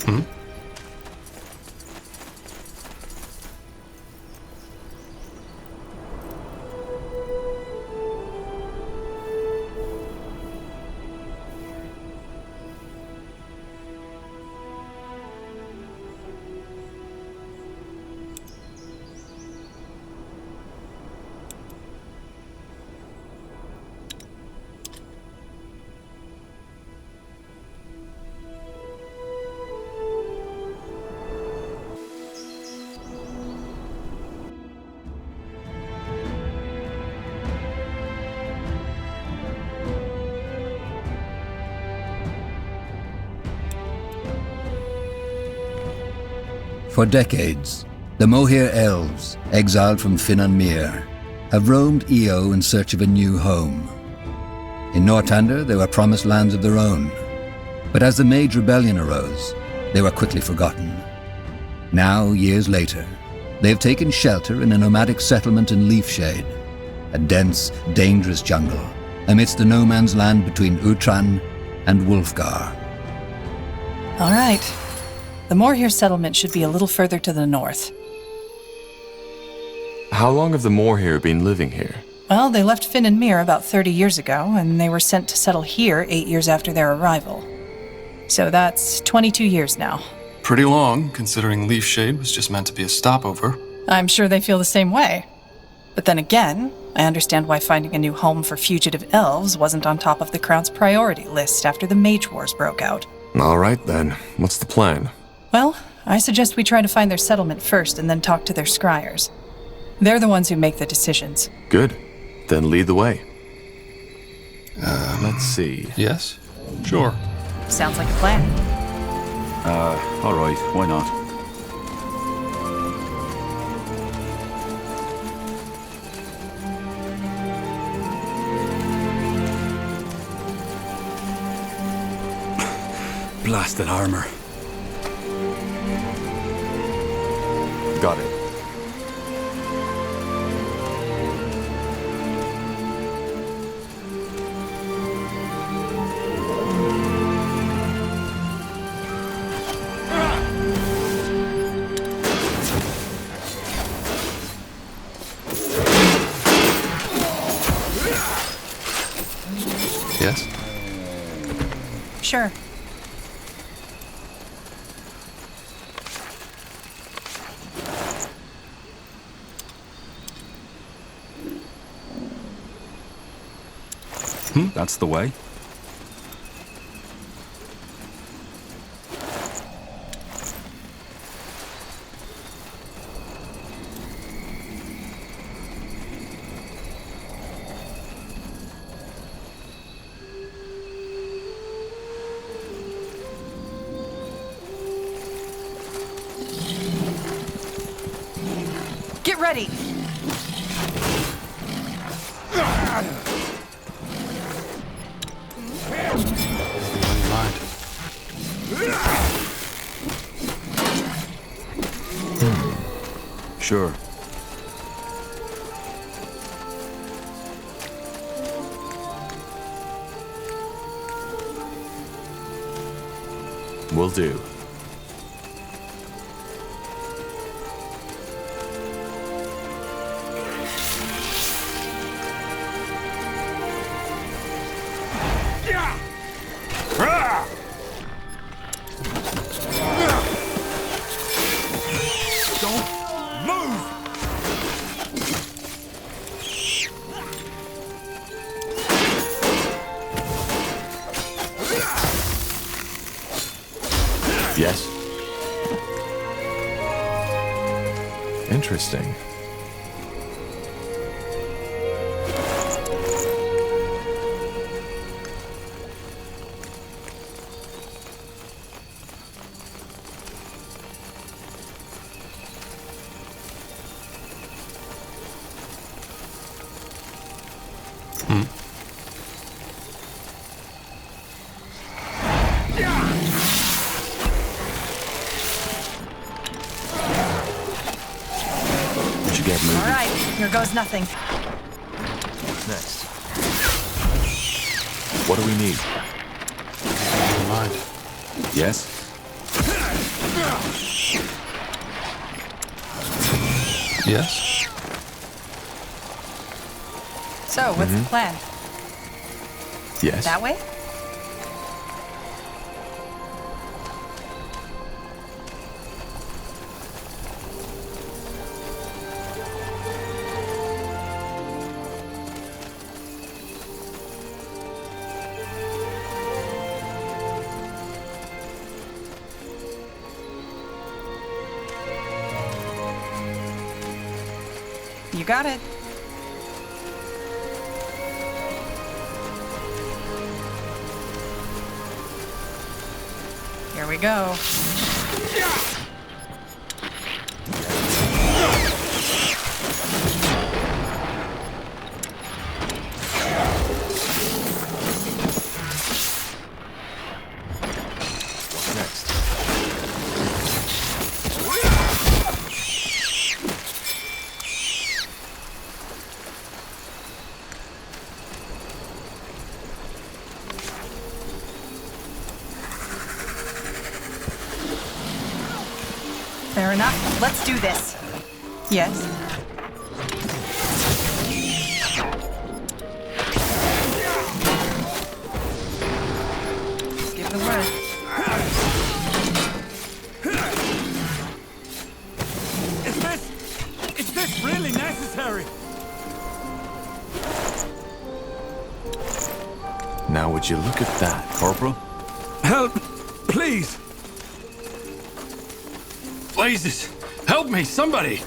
Hmm? For decades, the Moher elves, exiled from Finan Mir, have roamed Io in search of a new home. In Northander, they were promised lands of their own, but as the Mage Rebellion arose, they were quickly forgotten. Now, years later, they have taken shelter in a nomadic settlement in Leafshade, a dense, dangerous jungle amidst the no man's land between Utran and Wulfgar. All right. The Moorhere settlement should be a little further to the north. How long have the Moorhere been living here? Well, they left Finan Mir about 30 years ago, and they were sent to settle here 8 years after their arrival. So that's 22 years now. Pretty long, considering Leafshade was just meant to be a stopover. I'm sure they feel the same way. But then again, I understand why finding a new home for fugitive elves wasn't on top of the Crown's priority list after the Mage Wars broke out. All right then, what's the plan? Well, I suggest we try to find their settlement first and then talk to their scryers. They're the ones who make the decisions. Good. Then lead the way. Let's see. Yes? Sure. Sounds like a plan. All right, why not? Blasted armor. Got it. Yes? Sure. That's the way. Get ready! Sure. Will do. Yes? Interesting. All right, here goes nothing. What's next? What do we need? Never mind. Yes? Yes? So, what's the plan? Yes? That way? You got it. Here we go. What's next? Fair enough. Let's do this. Yes. Just give the word. Is this really necessary? Now would you look at that? Corporal? Help! Please! Blazes! Help me, somebody!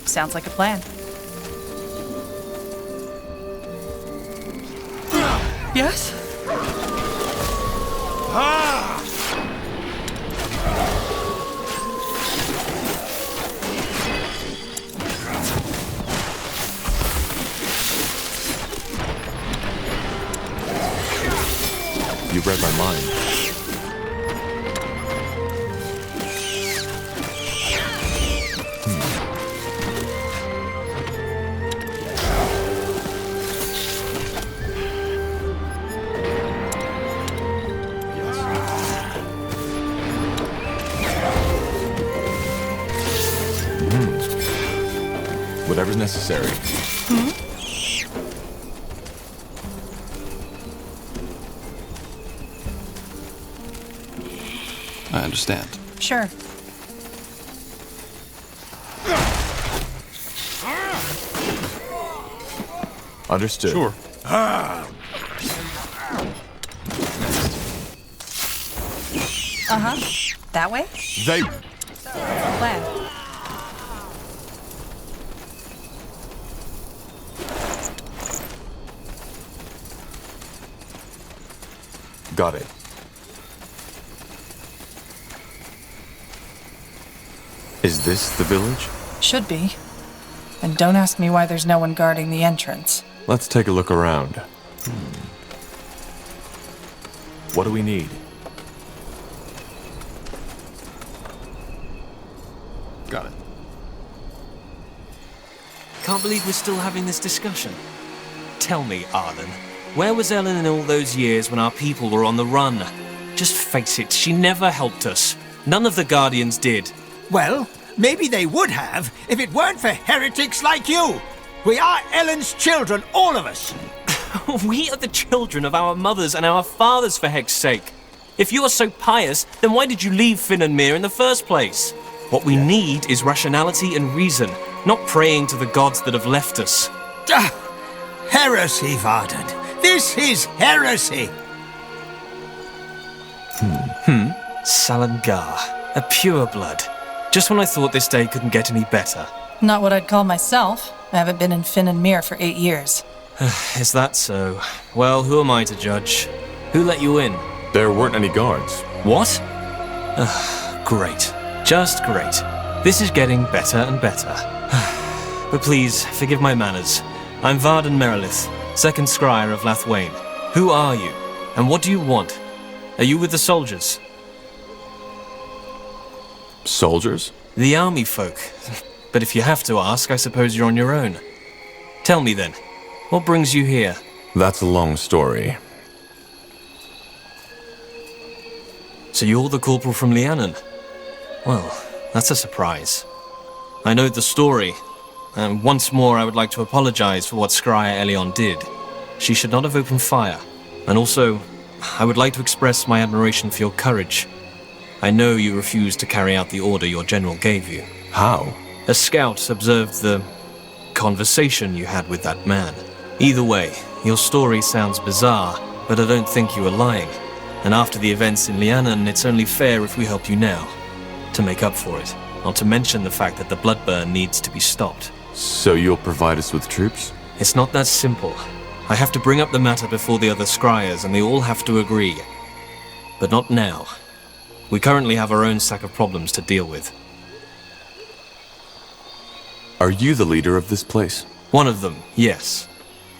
Sounds like a plan. Yes? You read my mind. Whatever's necessary. I understand. Sure. Understood. Sure. Uh-huh. That way? They... What's the plan? Got it. Is this the village? Should be. And don't ask me why there's no one guarding the entrance. Let's take a look around. What do we need? Got it. Can't believe we're still having this discussion. Tell me, Arden, where was Ellen in all those years when our people were on the run? Just face it, she never helped us. None of the Guardians did. Well, maybe they would have if it weren't for heretics like you. We are Ellen's children, all of us. We are the children of our mothers and our fathers, for heck's sake. If you are so pious, then why did you leave Finn and Mir in the first place? What we need is rationality and reason, not praying to the gods that have left us. Heresy, Varden. This is heresy. Salangar, a pureblood. Just when I thought this day couldn't get any better. Not what I'd call myself. I haven't been in Finn and Mir for 8 years. Is that so? Well, who am I to judge? Who let you in? There weren't any guards. What? Great. Just great. This is getting better and better. But please, forgive my manners. I'm Varden Merilith, second scryer of Lathwain. Who are you? And what do you want? Are you with the soldiers? Soldiers? The army folk. But if you have to ask, I suppose you're on your own. Tell me then, what brings you here? That's a long story. So you're the corporal from Lianon? Well, that's a surprise. I know the story, and once more I would like to apologize for what Scryer Elion did. She should not have opened fire. And also, I would like to express my admiration for your courage. I know you refused to carry out the order your general gave you. How? A scout observed the conversation you had with that man. Either way, your story sounds bizarre, but I don't think you are lying. And after the events in Lianon, it's only fair if we help you now, to make up for it. Not to mention the fact that the bloodburn needs to be stopped. So you'll provide us with troops? It's not that simple. I have to bring up the matter before the other scryers, and they all have to agree. But not now. We currently have our own sack of problems to deal with. Are you the leader of this place? One of them, yes.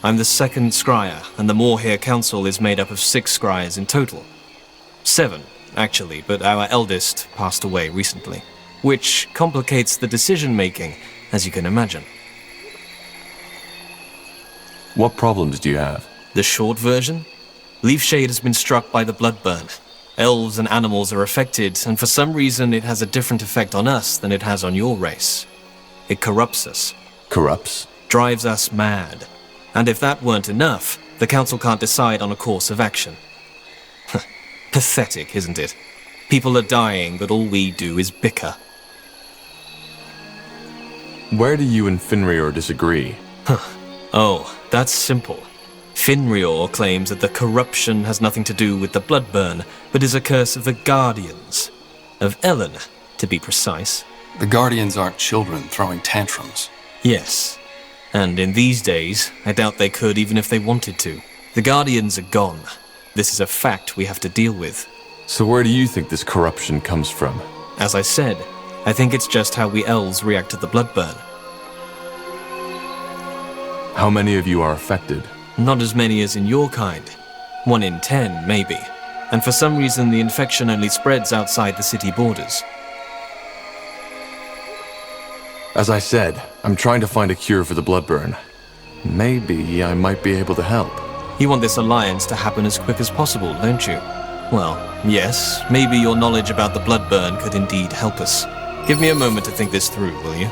I'm the second scryer, and the Moorhere Council is made up of 6 scryers in total. 7, actually, but our eldest passed away recently, which complicates the decision-making, as you can imagine. What problems do you have? The short version? Leafshade has been struck by the bloodburn. Elves and animals are affected, and for some reason it has a different effect on us than it has on your race. It corrupts us. Corrupts? Drives us mad. And if that weren't enough, the Council can't decide on a course of action. Pathetic, isn't it? People are dying, but all we do is bicker. Where do you and Finrior disagree? Oh, that's simple. Finrior claims that the corruption has nothing to do with the bloodburn, but is a curse of the Guardians. Of Ellen, to be precise. The Guardians aren't children throwing tantrums. Yes. And in these days, I doubt they could even if they wanted to. The Guardians are gone. This is a fact we have to deal with. So where do you think this corruption comes from? As I said, I think it's just how we elves react to the bloodburn. How many of you are affected? Not as many as in your kind. 1 in 10, maybe. And for some reason, the infection only spreads outside the city borders. As I said, I'm trying to find a cure for the bloodburn. Maybe I might be able to help. You want this alliance to happen as quick as possible, don't you? Well, yes, maybe your knowledge about the bloodburn could indeed help us. Give me a moment to think this through, will you?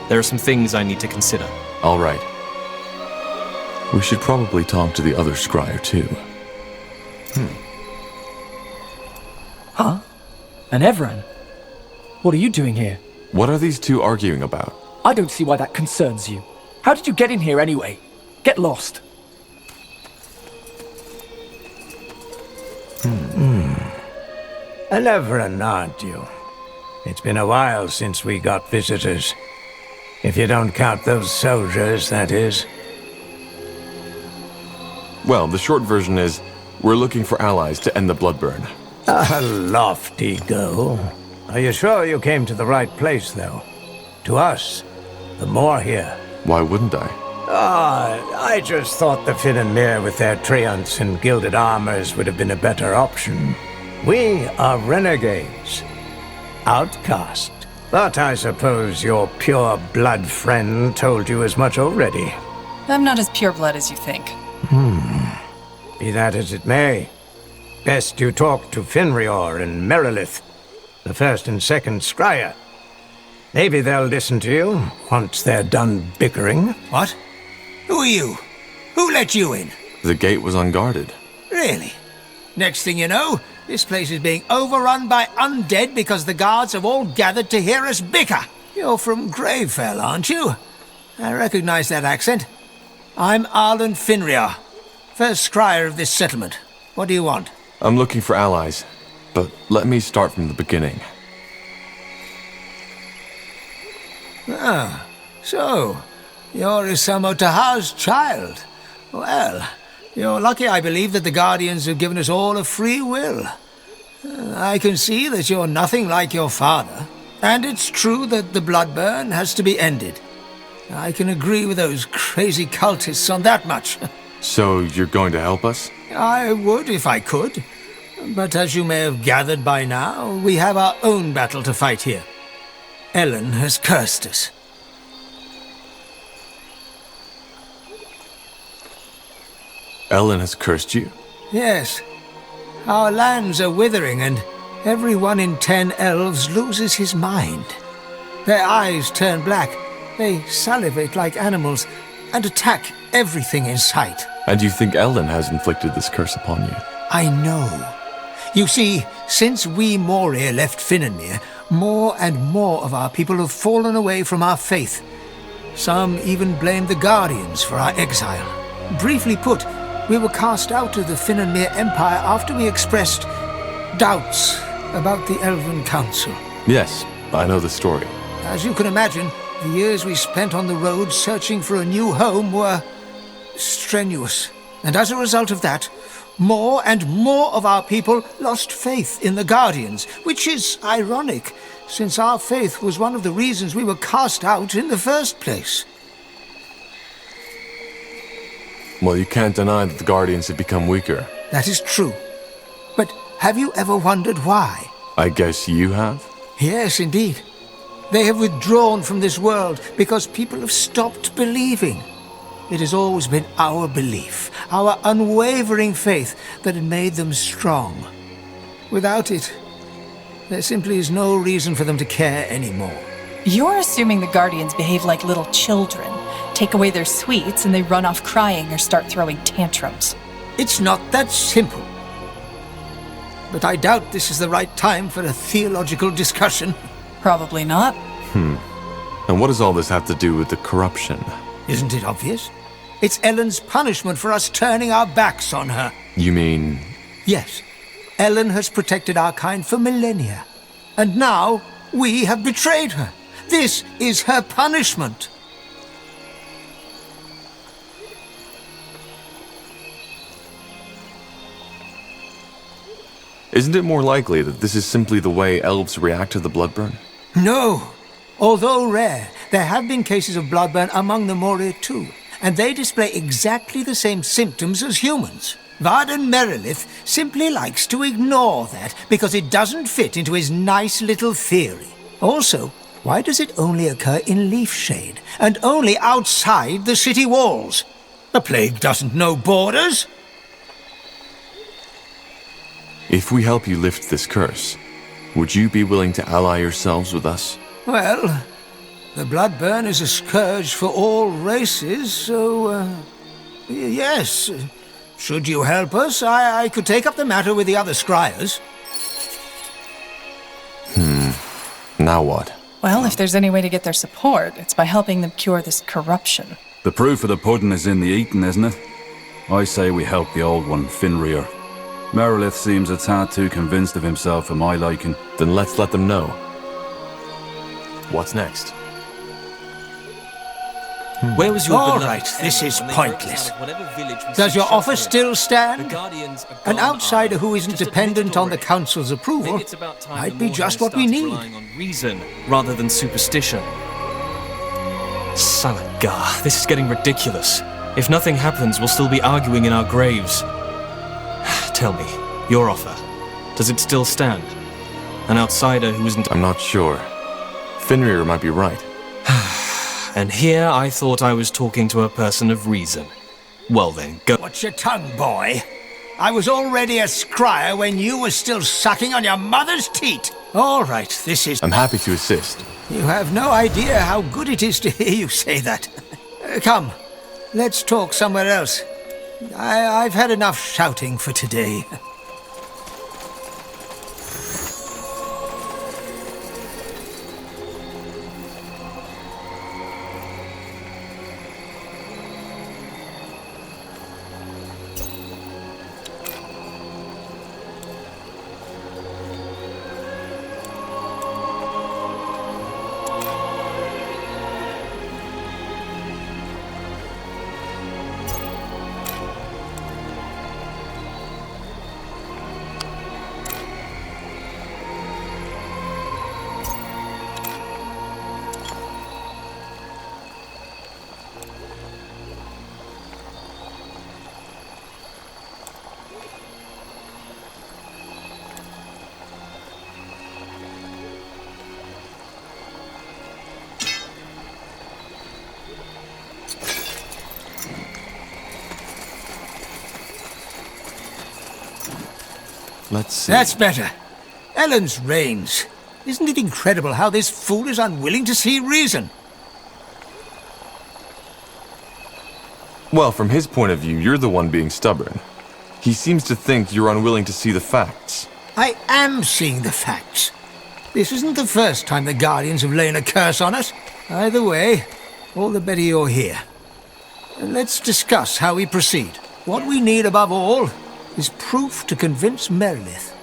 There are some things I need to consider. All right. We should probably talk to the other scryer, too. Huh? And Evran? What are you doing here? What are these two arguing about? I don't see why that concerns you. How did you get in here anyway? Get lost. An Evran, aren't you? It's been a while since we got visitors. If you don't count those soldiers, that is. Well, the short version is, we're looking for allies to end the bloodburn. A lofty goal. Are you sure you came to the right place, though? To us, the Moorhere. Why wouldn't I? I just thought the Finn and Mir with their treants and gilded armors would have been a better option. We are renegades. Outcast. But I suppose your pure blood friend told you as much already. I'm not as pure blood as you think. Be that as it may, best you talk to Finrior and Merilith, the first and second scryer. Maybe they'll listen to you once they're done bickering. What? Who are you? Who let you in? The gate was unguarded. Really? Next thing you know, this place is being overrun by undead because the guards have all gathered to hear us bicker. You're from Gravefell, aren't you? I recognize that accent. I'm Arlen Finrior, first scryer of this settlement. What do you want? I'm looking for allies, but let me start from the beginning. Ah, so, you're Isamo Tahar's child. Well, you're lucky, I believe, that the Guardians have given us all a free will. I can see that you're nothing like your father, and it's true that the bloodburn has to be ended. I can agree with those crazy cultists on that much. So you're going to help us? I would if I could. But as you may have gathered by now, we have our own battle to fight here. Ellen has cursed us. Ellen has cursed you? Yes. Our lands are withering, and every 1 in 10 elves loses his mind. Their eyes turn black, they salivate like animals, and attack everything in sight. And you think Ellen has inflicted this curse upon you? I know. You see, since we Moria left Finnanmere, more and more of our people have fallen away from our faith. Some even blame the Guardians for our exile. Briefly put, we were cast out of the Finnanmere Empire after we expressed doubts about the Elven Council. Yes, I know the story. As you can imagine, the years we spent on the road searching for a new home were strenuous. And as a result of that, more and more of our people lost faith in the Guardians, which is ironic, since our faith was one of the reasons we were cast out in the first place. Well, you can't deny that the Guardians have become weaker. That is true. But have you ever wondered why? I guess you have? Yes, indeed. They have withdrawn from this world because people have stopped believing. It has always been our belief, our unwavering faith, that had made them strong. Without it, there simply is no reason for them to care anymore. You're assuming the Guardians behave like little children, take away their sweets, and they run off crying or start throwing tantrums. It's not that simple. But I doubt this is the right time for a theological discussion. Probably not. And what does all this have to do with the corruption? Isn't it obvious? It's Ellen's punishment for us turning our backs on her. You mean... Yes. Ellen has protected our kind for millennia. And now, we have betrayed her. This is her punishment. Isn't it more likely that this is simply the way elves react to the bloodburn? No. Although rare, there have been cases of bloodburn among the Moria too, and they display exactly the same symptoms as humans. Varden Merilith simply likes to ignore that because it doesn't fit into his nice little theory. Also, why does it only occur in Leafshade, and only outside the city walls? The plague doesn't know borders. If we help you lift this curse, would you be willing to ally yourselves with us? Well, the bloodburn is a scourge for all races, so, yes. Should you help us, I could take up the matter with the other scryers. Now what? Well, if there's any way to get their support, it's by helping them cure this corruption. The proof of the pudding is in the eating, isn't it? I say we help the old one, Finrear. Merilith seems a tad too convinced of himself for my liking. Then let's let them know. What's next? Where was your All beloved right, this Ellen is when they broke pointless. out of whatever village we Does seek your shelter offer in? still The stand? Guardians are An gone, outsider Arthur. who isn't Just admit dependent it on the already. council's approval Maybe it's about time might the be just Moorhen what we starts need. relying on reason rather than superstition. Salagar, this is getting ridiculous. If nothing happens, we'll still be arguing in our graves. Tell me, your offer, does it still stand? An outsider who isn't... I'm not sure. Finrear might be right. And here I thought I was talking to a person of reason. Well then, go... Watch your tongue, boy. I was already a scryer when you were still sucking on your mother's teat. All right, this is... I'm happy to assist. You have no idea how good it is to hear you say that. Come, let's talk somewhere else. I've had enough shouting for today. Let's see. That's better. Ellen's reigns. Isn't it incredible how this fool is unwilling to see reason? Well, from his point of view, you're the one being stubborn. He seems to think you're unwilling to see the facts. I am seeing the facts. This isn't the first time the Guardians have laid a curse on us. Either way, all the better you're here. And let's discuss how we proceed. What we need above all is proof to convince Merilith.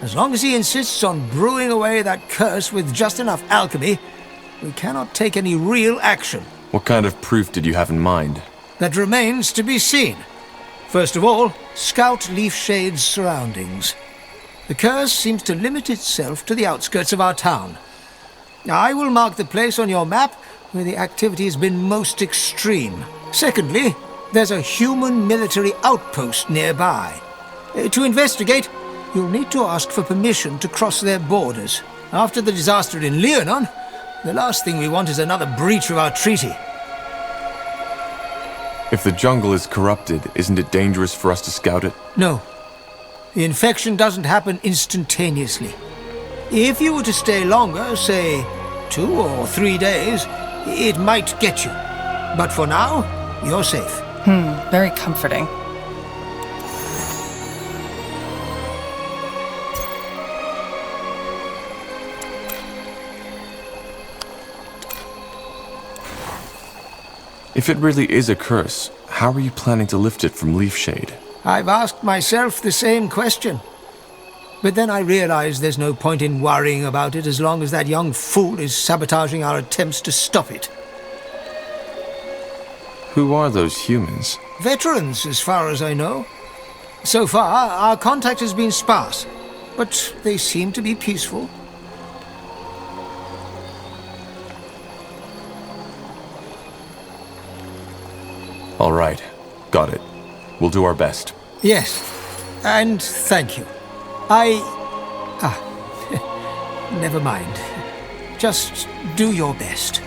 As long as he insists on brewing away that curse with just enough alchemy, we cannot take any real action. What kind of proof did you have in mind? That remains to be seen. First of all, scout Leafshade's surroundings. The curse seems to limit itself to the outskirts of our town. I will mark the place on your map where the activity has been most extreme. Secondly, there's a human military outpost nearby. To investigate, you'll need to ask for permission to cross their borders. After the disaster in Leonon, the last thing we want is another breach of our treaty. If the jungle is corrupted, isn't it dangerous for us to scout it? No. The infection doesn't happen instantaneously. If you were to stay longer, say 2 or 3 days, it might get you. But for now, you're safe. Very comforting. If it really is a curse, how are you planning to lift it from Leafshade? I've asked myself the same question. But then I realized there's no point in worrying about it as long as that young fool is sabotaging our attempts to stop it. Who are those humans? Veterans, as far as I know. So far, our contact has been sparse, but they seem to be peaceful. All right, got it. We'll do our best. Yes, and thank you. Never mind. Just do your best.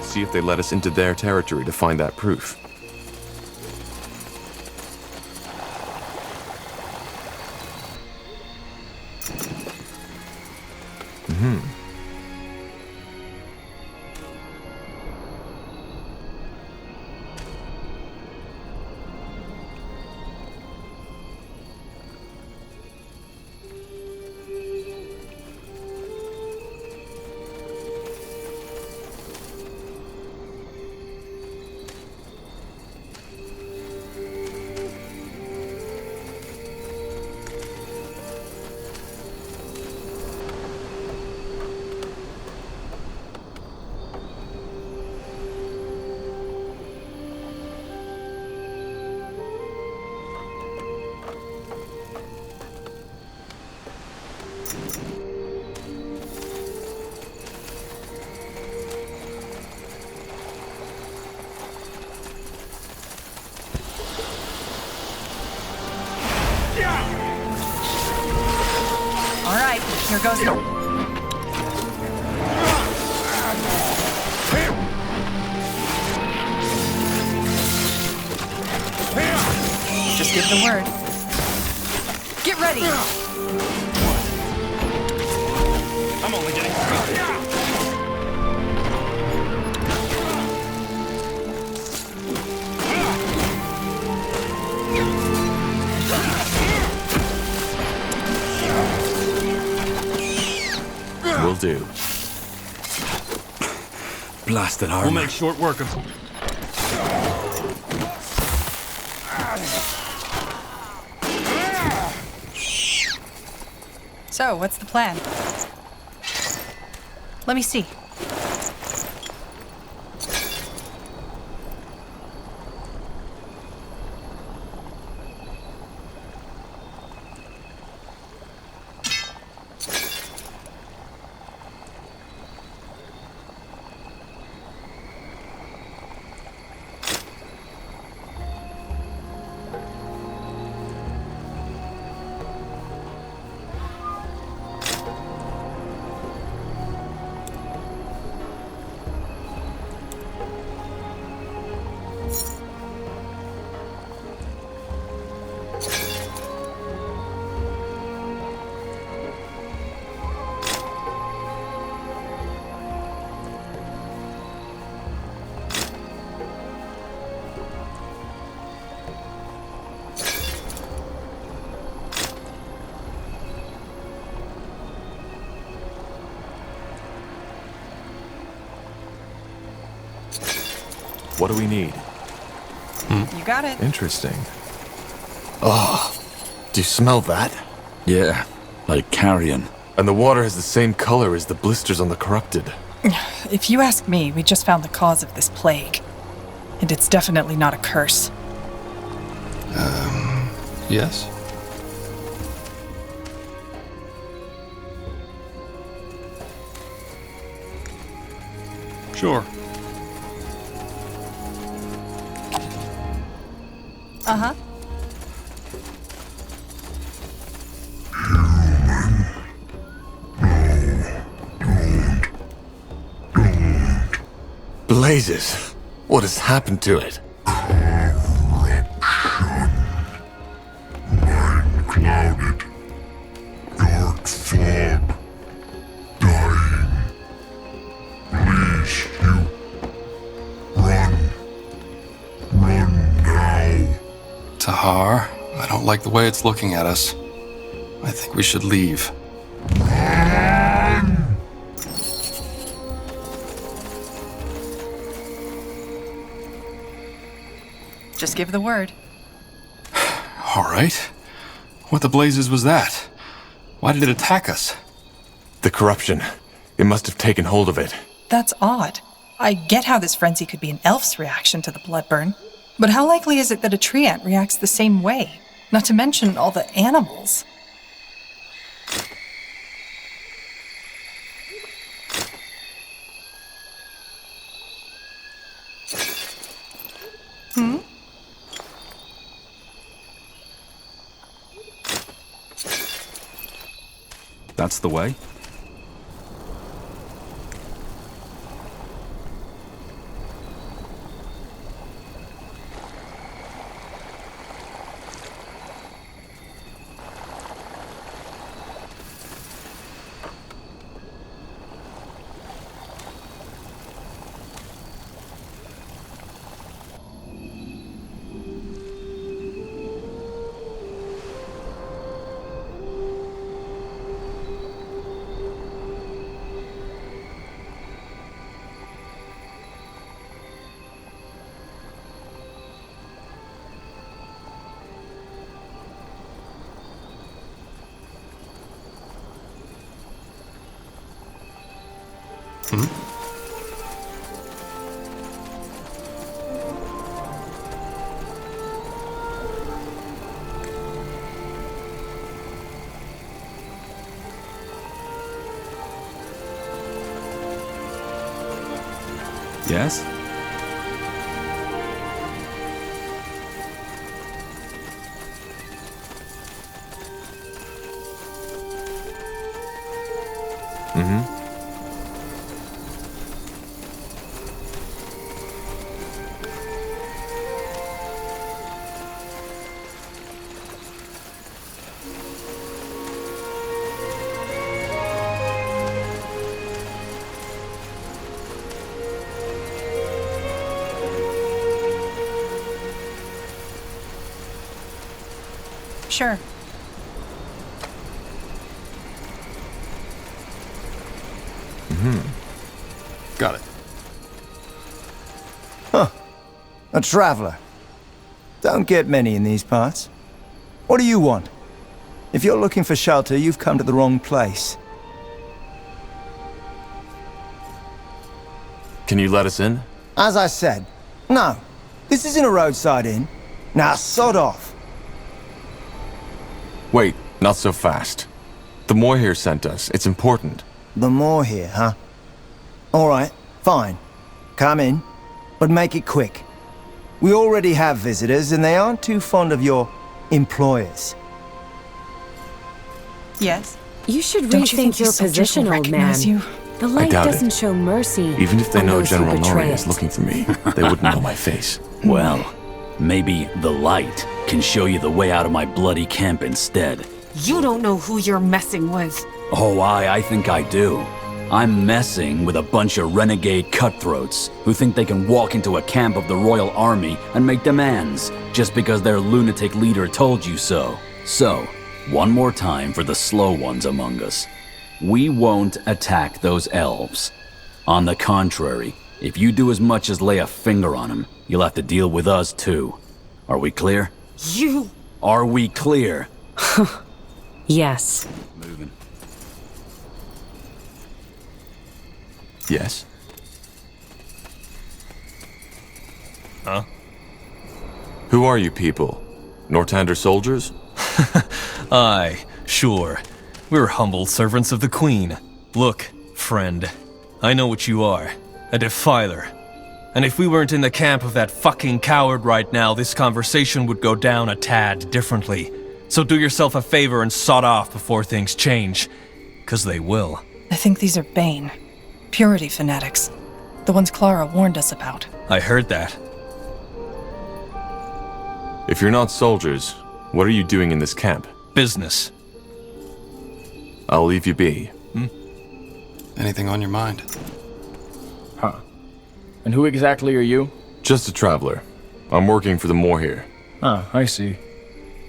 See if they let us into their territory to find that proof. All right, here goes. Just give the word. Get ready! I'm only getting started. Will do. Blasted armor. We'll make short work of. So, what's the plan? Let me see. What do we need? You got it. Interesting. Oh, do you smell that? Yeah, like carrion. And the water has the same color as the blisters on the corrupted. If you ask me, we just found the cause of this plague. And it's definitely not a curse. Yes? Sure. Uh-huh. Blazes! What has happened to it? Clouded, dark fog, dying. Please, you run now. Tahar, I don't like the way it's looking at us. I think we should leave. Just give the word. All right. What the blazes was that? Why did it attack us? The corruption. It must have taken hold of it. That's odd. I get how this frenzy could be an elf's reaction to the bloodburn, but how likely is it that a tree ant reacts the same way? Not to mention all the animals. That's the way? Yes? Sure. Got it. A traveler. Don't get many in these parts. What do you want? If you're looking for shelter, you've come to the wrong place. Can you let us in? As I said, no. This isn't a roadside inn. Now sod off. Wait, not so fast. The Moor here sent us. It's important. The more here, huh? All right, fine. Come in, but make it quick. We already have visitors, and they aren't too fond of your employers. Yes? You should Don't you think rethink your these soldiers position, will old man. recognize you? The light doubt doesn't it. show mercy. Even if they on know those who General betray Nori is it. looking for me, they wouldn't know my face. Well, maybe the light can show you the way out of my bloody camp instead. You don't know who you're messing with. Oh, I think I do. I'm messing with a bunch of renegade cutthroats who think they can walk into a camp of the Royal Army and make demands just because their lunatic leader told you so. So, one more time for the slow ones among us. We won't attack those elves. On the contrary, If you do as much as lay a finger on him, you'll have to deal with us too. Are we clear? You... Are we clear? Yes. Moving. Yes? Huh? Who are you people? Nortander soldiers? Aye, sure. We're humble servants of the Queen. Look, friend, I know what you are. A defiler. And if we weren't in the camp of that fucking coward right now, this conversation would go down a tad differently. So do yourself a favor and sod off before things change. 'Cause they will. I think these are Bane. Purity fanatics. The ones Clara warned us about. I heard that. If you're not soldiers, what are you doing in this camp? Business. I'll leave you be. Anything on your mind? Huh. And who exactly are you? Just a traveler. I'm working for the Moor here. Ah, I see.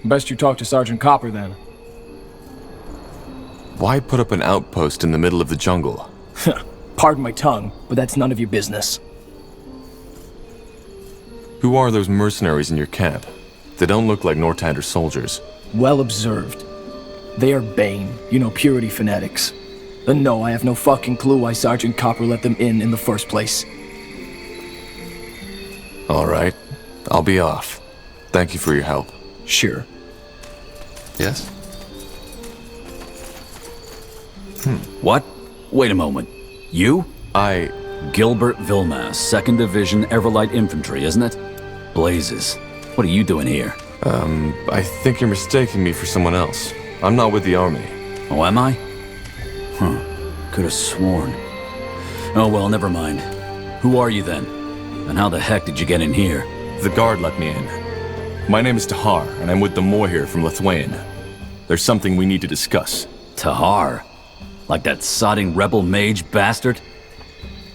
Best you talk to Sergeant Copper then. Why put up an outpost in the middle of the jungle? Pardon my tongue, but that's none of your business. Who are those mercenaries in your camp? They don't look like Nortander soldiers. Well observed. They are Bane, Purity fanatics. And no, I have no fucking clue why Sergeant Copper let them in the first place. All right. I'll be off. Thank you for your help. Sure. Yes? What? Wait a moment. You? I... Gilbert Vilmas, 2nd Division Everlight Infantry, isn't it? Blazes. What are you doing here? I think you're mistaking me for someone else. I'm not with the army. Oh, am I? Huh. Could have sworn. Oh, well, never mind. Who are you then? And how the heck did you get in here? The guard let me in. My name is Tahar, and I'm with the Moor here from Lithuania. There's something we need to discuss. Tahar? Like that sodding rebel mage bastard?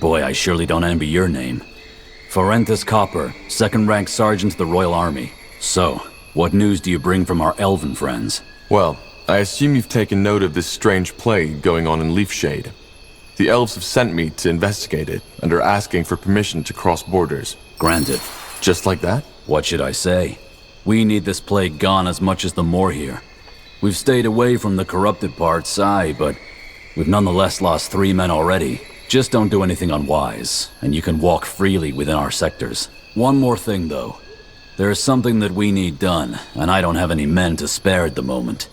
Boy, I surely don't envy your name. Forentus Copper, 2nd rank sergeant to the Royal Army. So, what news do you bring from our elven friends? Well, I assume you've taken note of this strange plague going on in Leafshade. The elves have sent me to investigate it, and are asking for permission to cross borders. Granted. Just like that? What should I say? We need this plague gone as much as the Moor here. We've stayed away from the corrupted parts, aye, but we've nonetheless lost 3 men already. Just don't do anything unwise, and you can walk freely within our sectors. One more thing, though. There is something that we need done, and I don't have any men to spare at the moment.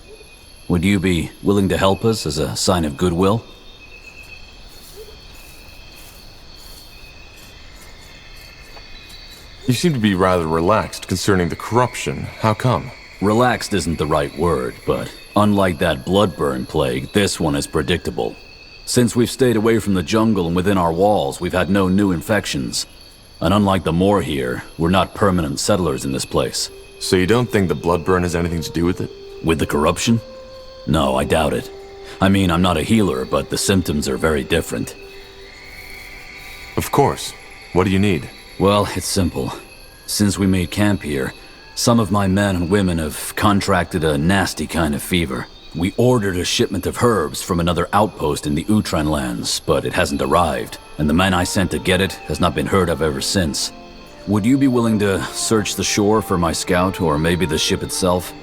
Would you be willing to help us as a sign of goodwill? You seem to be rather relaxed concerning the corruption. How come? Relaxed isn't the right word, but unlike that bloodburn plague, this one is predictable. Since we've stayed away from the jungle and within our walls, we've had no new infections. And unlike the Moor here, we're not permanent settlers in this place. So you don't think the bloodburn has anything to do with it? With the corruption? No, I doubt it. I mean, I'm not a healer, but the symptoms are very different. Of course. What do you need? Well, it's simple. Since we made camp here, some of my men and women have contracted a nasty kind of fever. We ordered a shipment of herbs from another outpost in the Utran lands, but it hasn't arrived, and the man I sent to get it has not been heard of ever since. Would you be willing to search the shore for my scout, or maybe the ship itself?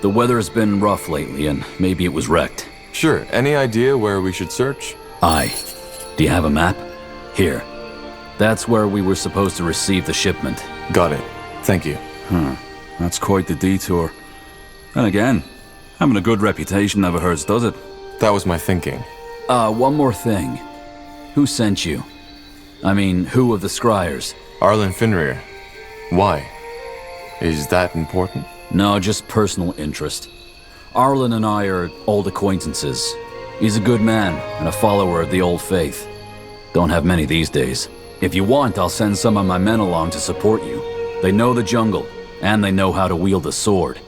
The weather has been rough lately, and maybe it was wrecked. Sure. Any idea where we should search? Aye. Do you have a map? Here. That's where we were supposed to receive the shipment. Got it. Thank you. That's quite the detour. And again, having a good reputation never hurts, does it? That was my thinking. One more thing. Who sent you? I mean, who of the Scryers? Arlen Finrir. Why? Is that important? No, just personal interest. Arlen and I are old acquaintances. He's a good man and a follower of the old faith. Don't have many these days. If you want, I'll send some of my men along to support you. They know the jungle, and they know how to wield a sword.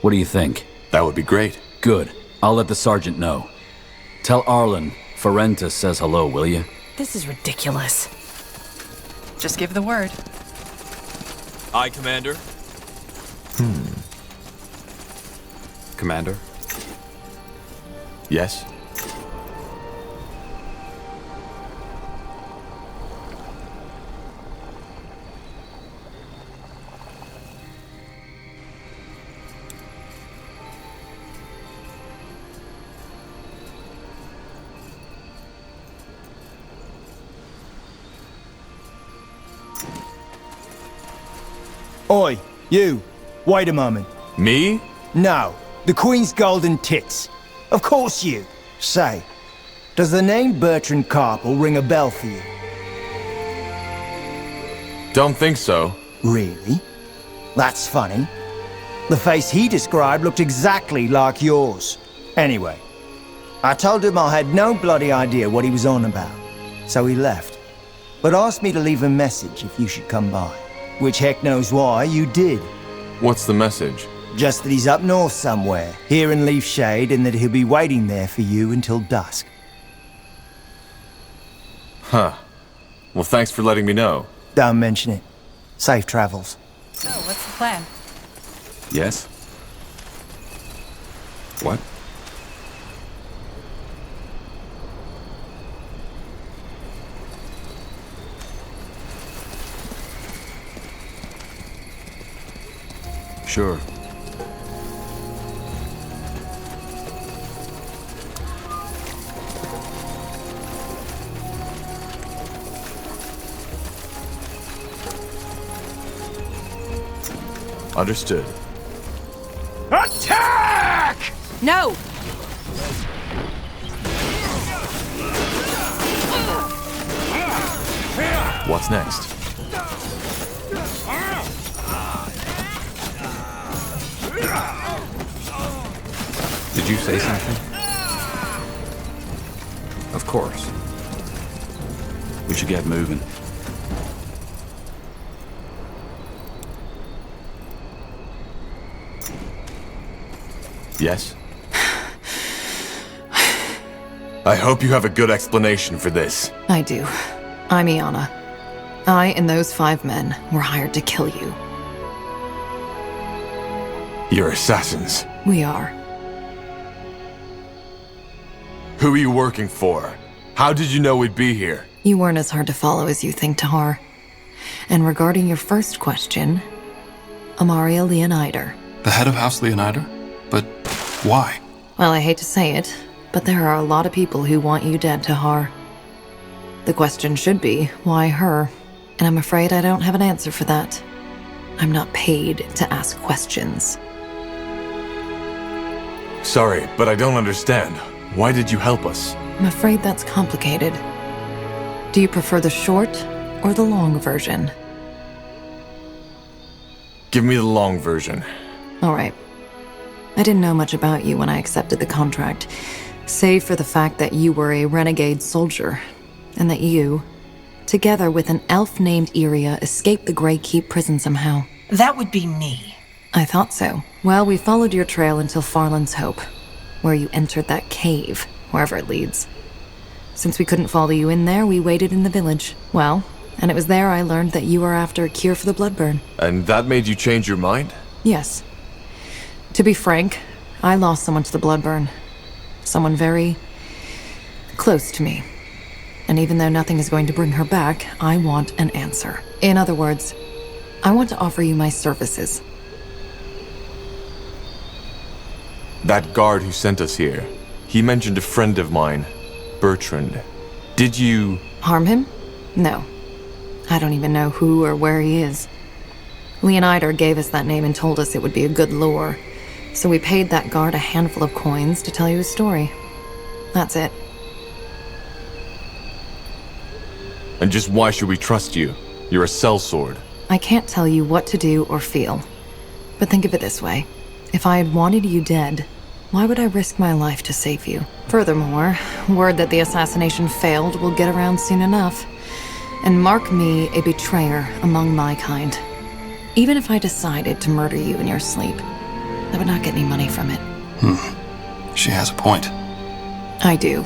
What do you think? That would be great. Good. I'll let the sergeant know. Tell Arlen Forentus says hello, will you? This is ridiculous. Just give the word. Aye, Commander. Commander? Oi, you. Wait a moment. Me? No, the Queen's golden tits. Of course you. Say, does the name Bertrand Carpel ring a bell for you? Don't think so. Really? That's funny. The face he described looked exactly like yours. Anyway, I told him I had no bloody idea what he was on about, so he left. But asked me to leave a message if you should come by. Which heck knows why you did. What's the message? Just that he's up north somewhere, here in Leaf Shade, and that he'll be waiting there for you until dusk. Huh. Well, thanks for letting me know. Don't mention it. Safe travels. So, what's the plan? Yes? What? Sure. Understood. Attack! No! What's next? Did you say something? Of course. We should get moving. Yes? I hope you have a good explanation for this. I do. I'm Iana. I and those 5 men were hired to kill you. You're assassins. We are. Who are you working for? How did you know we'd be here? You weren't as hard to follow as you think, Tahar. And regarding your first question, Amaria Leonider. The head of House Leonider? But why? Well, I hate to say it, but there are a lot of people who want you dead, Tahar. The question should be, why her? And I'm afraid I don't have an answer for that. I'm not paid to ask questions. Sorry, but I don't understand. Why did you help us? I'm afraid that's complicated. Do you prefer the short or the long version? Give me the long version. All right. I didn't know much about you when I accepted the contract, save for the fact that you were a renegade soldier, and that you, together with an elf named Iria, escaped the Grey Keep prison somehow. That would be me. I thought so. Well, we followed your trail until Farland's Hope, where you entered that cave, wherever it leads. Since we couldn't follow you in there, we waited in the village. Well, and it was there I learned that you were after a cure for the bloodburn. And that made you change your mind? Yes. To be frank, I lost someone to the bloodburn. Someone very close to me. And even though nothing is going to bring her back, I want an answer. In other words, I want to offer you my services. That guard who sent us here, he mentioned a friend of mine, Bertrand. Did you... Harm him? No. I don't even know who or where he is. Leonider gave us that name and told us it would be a good lure. So we paid that guard a handful of coins to tell you his story. That's it. And just why should we trust you? You're a sellsword. I can't tell you what to do or feel. But think of it this way. If I had wanted you dead, why would I risk my life to save you? Furthermore, word that the assassination failed will get around soon enough. And mark me a betrayer among my kind. Even if I decided to murder you in your sleep, I would not get any money from it. She has a point. I do.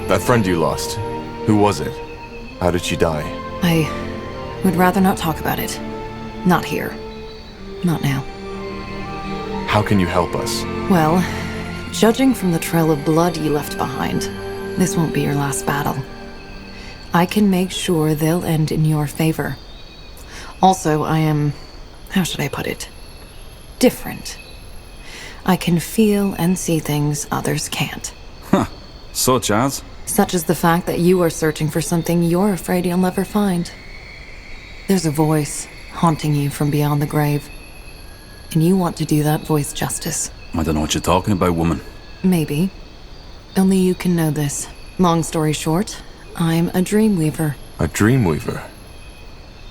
That friend you lost, who was it? How did she die? I would rather not talk about it. Not here. Not now. How can you help us? Well, judging from the trail of blood you left behind, this won't be your last battle. I can make sure they'll end in your favor. Also, I am... how should I put it? Different. I can feel and see things others can't. Huh. Such as? Such as the fact that you are searching for something you're afraid you'll never find. There's a voice haunting you from beyond the grave. And you want to do that voice justice. I don't know what you're talking about, woman. Maybe. Only you can know this. Long story short, I'm a dreamweaver. A dreamweaver?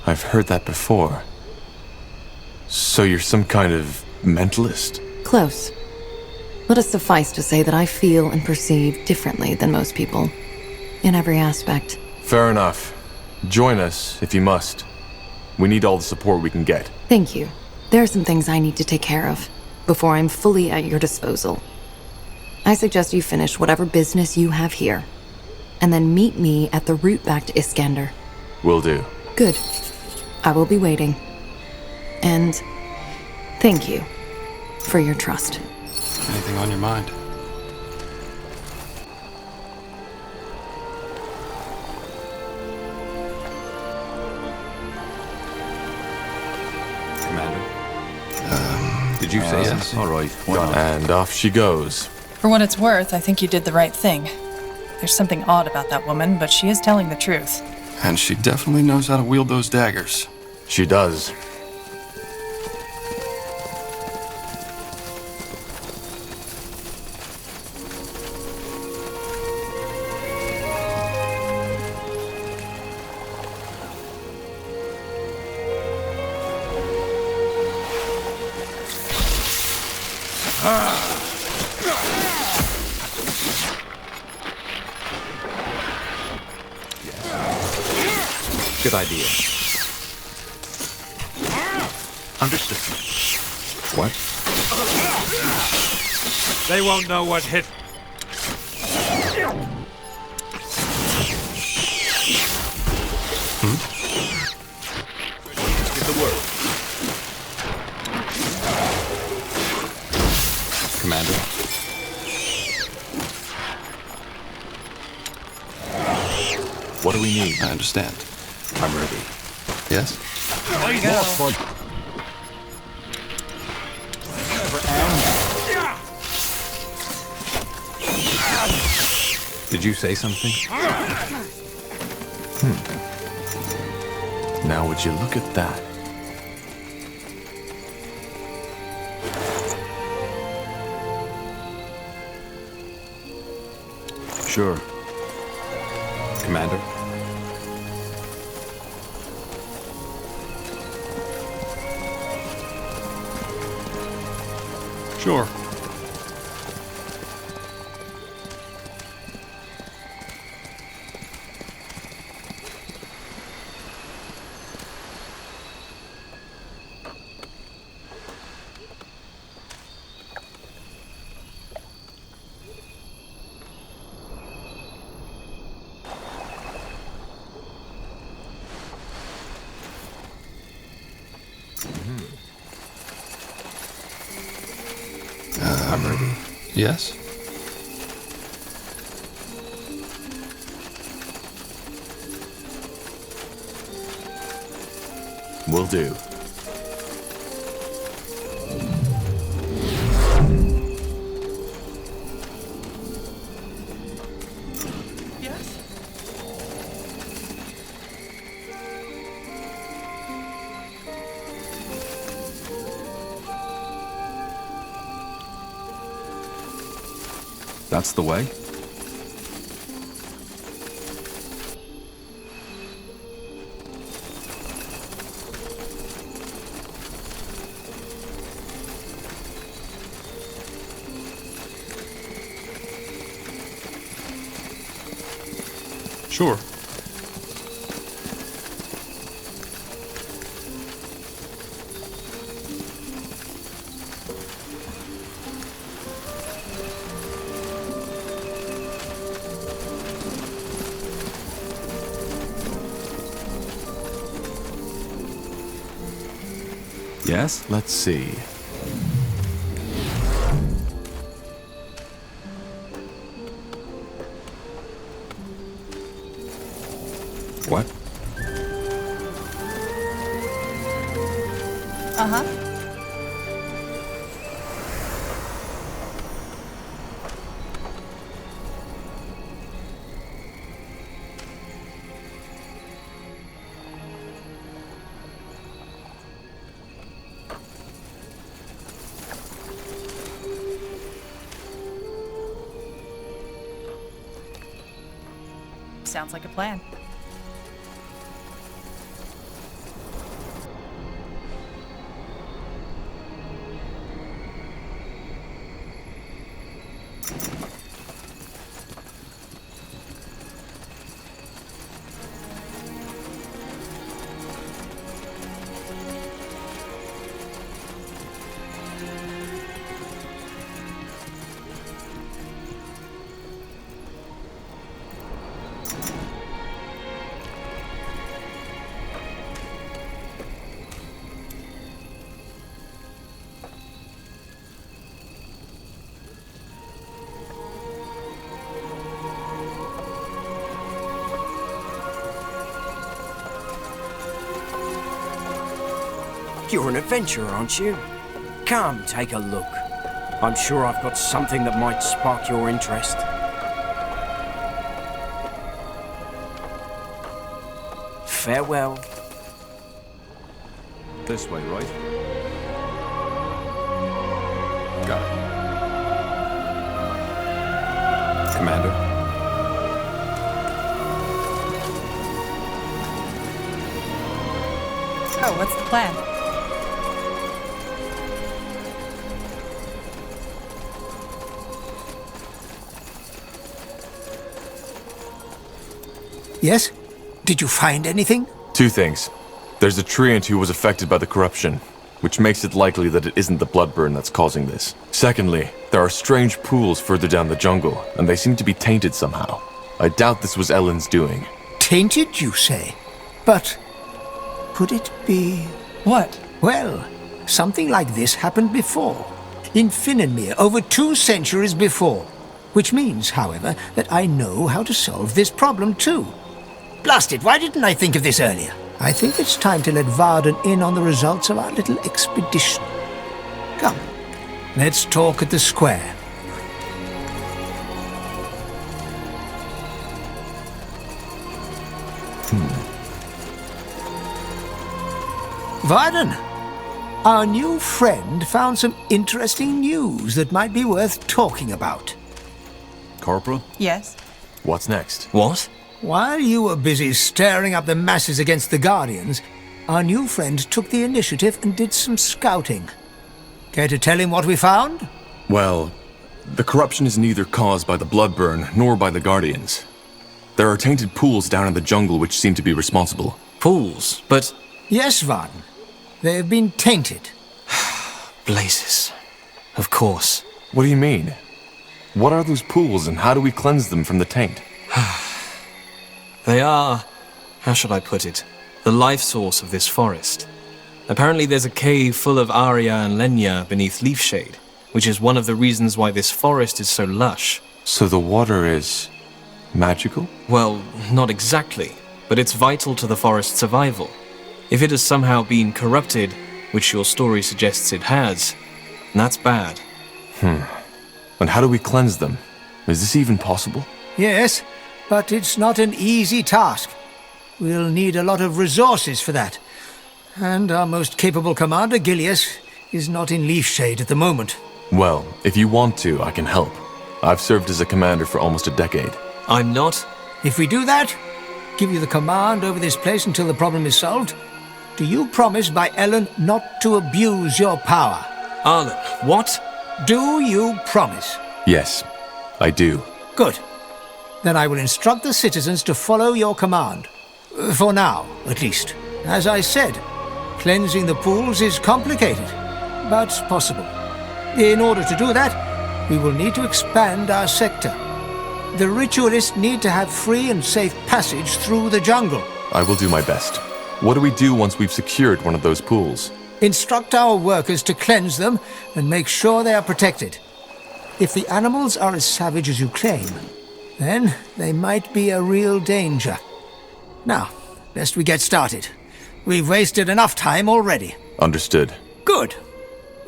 I've heard that before. So you're some kind of mentalist? Close. Let it suffice to say that I feel and perceive differently than most people. In every aspect. Fair enough. Join us, if you must. We need all the support we can get. Thank you. There are some things I need to take care of before I'm fully at your disposal. I suggest you finish whatever business you have here, and then meet me at the route back to Iskander. Will do. Good. I will be waiting. And thank you for your trust. Anything on your mind? Did you say something? All right, why not? And off she goes. For what it's worth, I think you did the right thing. There's something odd about that woman, but she is telling the truth. And she definitely knows how to wield those daggers. She does. Good idea. Understood. What? They won't know what hit. Give the word. Commander. What do we need? I understand. I'm ready. Yes? There you go. Did you say something? Now would you look at that? Sure. Commander? Sure. I'm ready. Yes? Will do. Yes? That's the way? Sure. Yes? Let's see. What? Uh-huh. Sounds like a plan. You're an adventurer, aren't you? Come, take a look. I'm sure I've got something that might spark your interest. Farewell. This way, right? Got it. Commander? Oh, what's the plan? Yes? Did you find anything? Two things. There's a treant who was affected by the corruption, which makes it likely that it isn't the bloodburn that's causing this. Secondly, there are strange pools further down the jungle, and they seem to be tainted somehow. I doubt this was Ellen's doing. Tainted, you say? But could it be... What? Well, something like this happened before. In Finnanmere, over 2 centuries before. Which means, however, that I know how to solve this problem too. Blast it, why didn't I think of this earlier? I think it's time to let Varden in on the results of our little expedition. Come, let's talk at the square. Varden, our new friend found some interesting news that might be worth talking about. Corporal? Yes? What's next? What? While you were busy stirring up the masses against the Guardians, our new friend took the initiative and did some scouting. Care to tell him what we found? Well, the corruption is neither caused by the bloodburn nor by the Guardians. There are tainted pools down in the jungle which seem to be responsible. Pools? But... Yes, Varden. They have been tainted. Blazes. Of course. What do you mean? What are those pools and how do we cleanse them from the taint? They are... how should I put it? The life source of this forest. Apparently there's a cave full of Aria and Lenya beneath Leafshade, which is one of the reasons why this forest is so lush. So the water is... magical? Well, not exactly, but it's vital to the forest's survival. If it has somehow been corrupted, which your story suggests it has, that's bad. And how do we cleanse them? Is this even possible? Yes, but it's not an easy task. We'll need a lot of resources for that. And our most capable commander, Gilius, is not in Leafshade at the moment. Well, if you want to, I can help. I've served as a commander for almost a decade. I'm not? If we do that, give you the command over this place until the problem is solved, do you promise by Ellen not to abuse your power? Arlen, what? Do you promise? Yes, I do. Good. Then I will instruct the citizens to follow your command. For now, at least. As I said, cleansing the pools is complicated, but possible. In order to do that, we will need to expand our sector. The ritualists need to have free and safe passage through the jungle. I will do my best. What do we do once we've secured one of those pools? Instruct our workers to cleanse them and make sure they are protected. If the animals are as savage as you claim, then they might be a real danger. Now, best we get started. We've wasted enough time already. Understood. Good.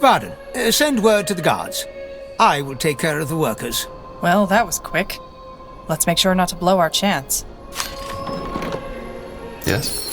Varden, send word to the guards. I will take care of the workers. Well, that was quick. Let's make sure not to blow our chance. Yes?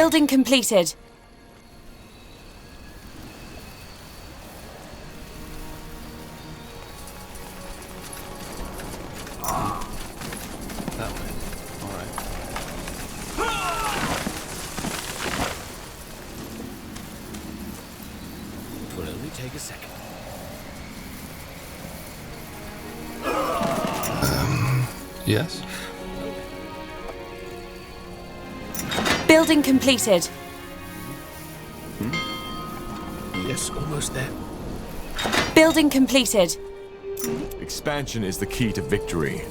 Building completed. That way. All right. Will only take a second. Yes? Building completed. Yes, almost there. Building completed. Expansion is the key to victory.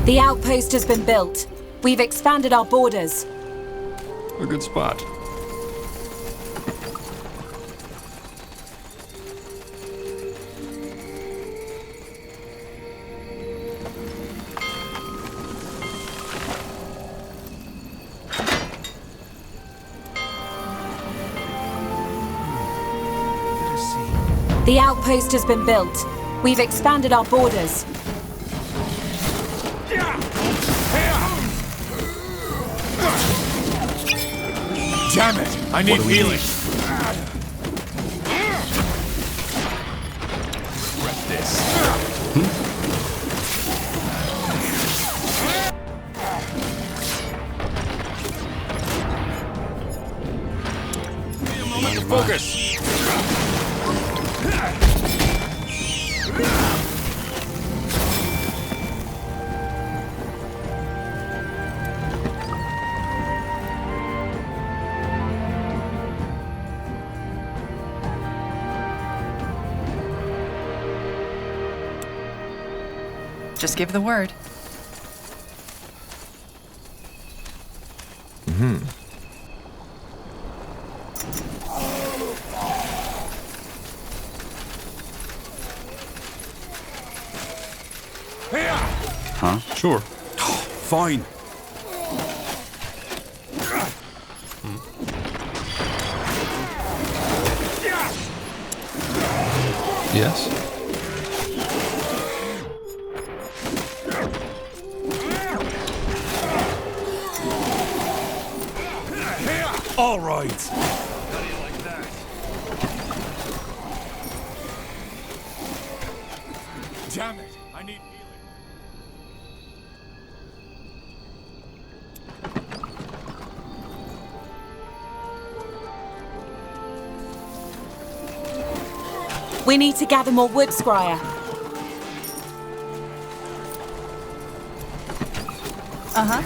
The outpost has been built. We've expanded our borders. A good spot. The outpost has been built. We've expanded our borders. Damn it! I need healing. Regret this. Focus! Just give the word. Huh? Sure. Fine. Yes? All right. Damn it! I need healing. We need to gather more wood, Scryer. Uh-huh.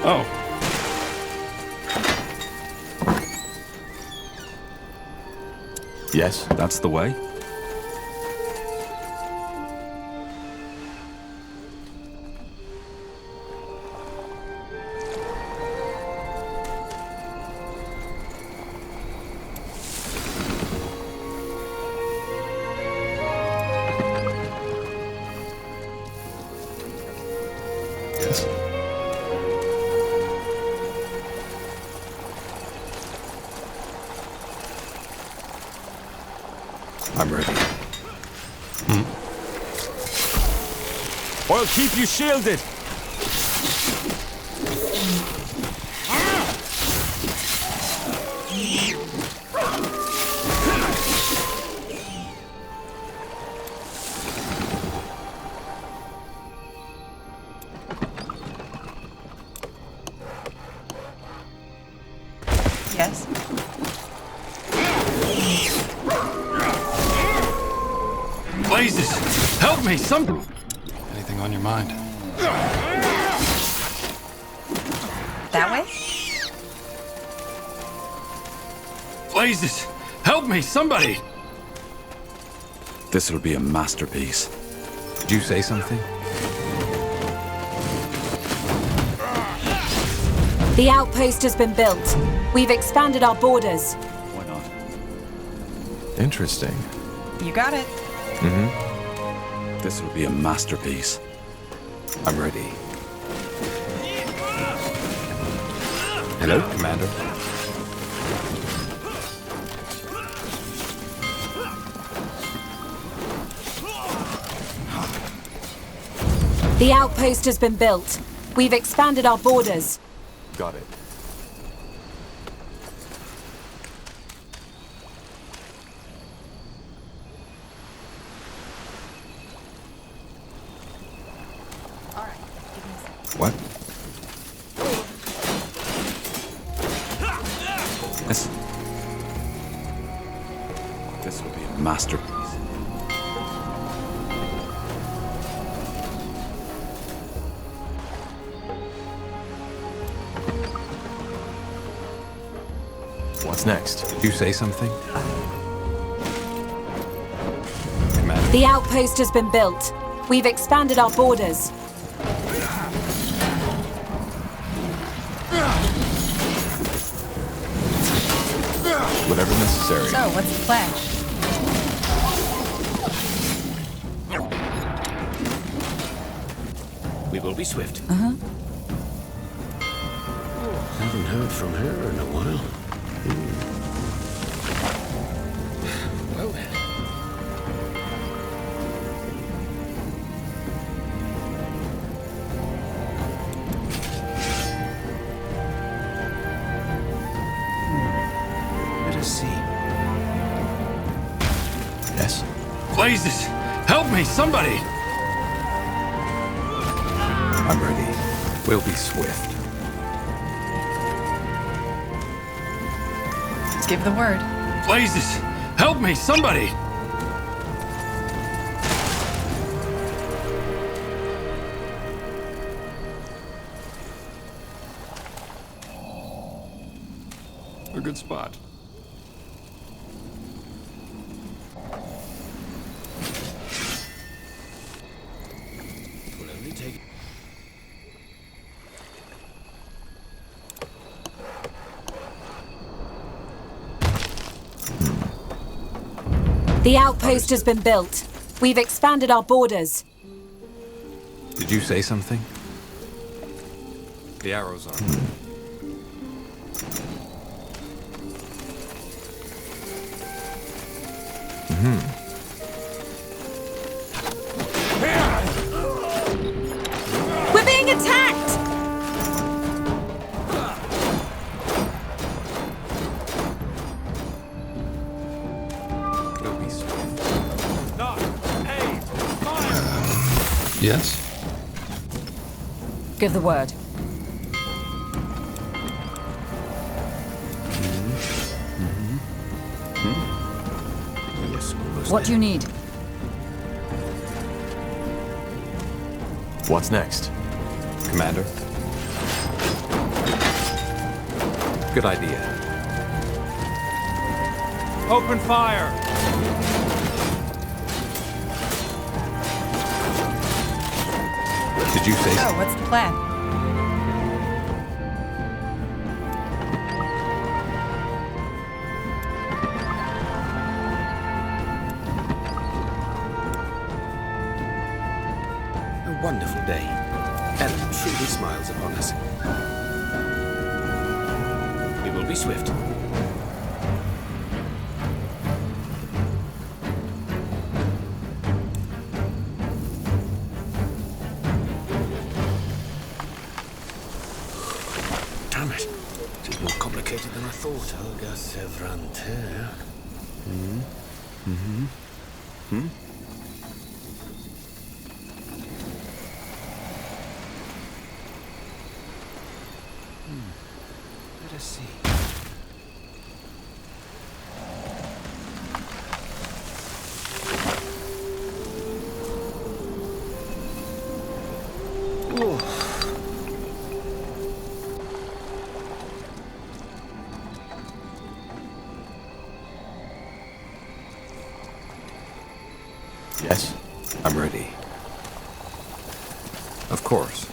Oh. Yes? That's the way. Yes. I'm ready. I'll keep you shielded! Yes. Blazes! Help me, some... Anything on your mind? That way? Blazes! Help me, somebody! This'll be a masterpiece. Did you say something? The outpost has been built. We've expanded our borders. Why not? Interesting. You got it. This would be a masterpiece. I'm ready. Hello, Commander. The outpost has been built. We've expanded our borders. Got it. What? This would be a masterpiece. What's next? Did you say something? The outpost has been built. We've expanded our borders. Whatever necessary. So, what's the plan? We will be swift. Uh-huh. Haven't heard from her in a while. Well then. Let us see. Yes? Blazes! Help me, somebody! I'm ready. We'll be swift. Give the word. Blazes! Help me, somebody! A good spot. Will only take. The outpost has been built. We've expanded our borders. Did you say something? The arrows are. We're being attacked! Yes? Give the word. Yes, almost What do you need? What's next? Commander? Good idea. Open fire! Did you say So, what's the plan? A wonderful day. Ellen truly smiles upon us. We will be swift. Damn it. It is more complicated than I thought. Helga Sevrante. Let us see. Yes? I'm ready. Of course.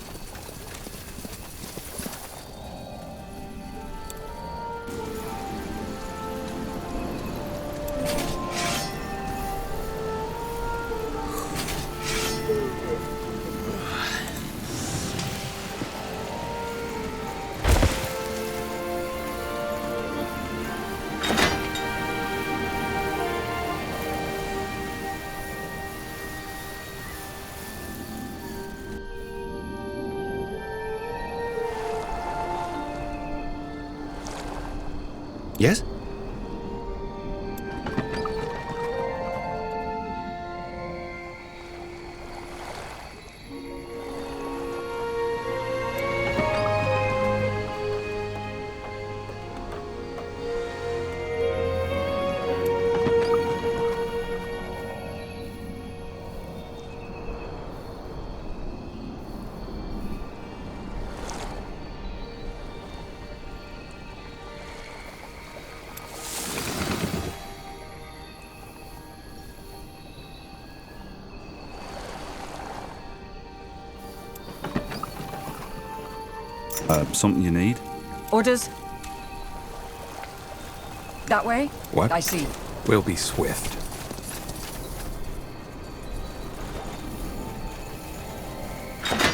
Yes? Something you need? Orders? That way? What? I see. We'll be swift.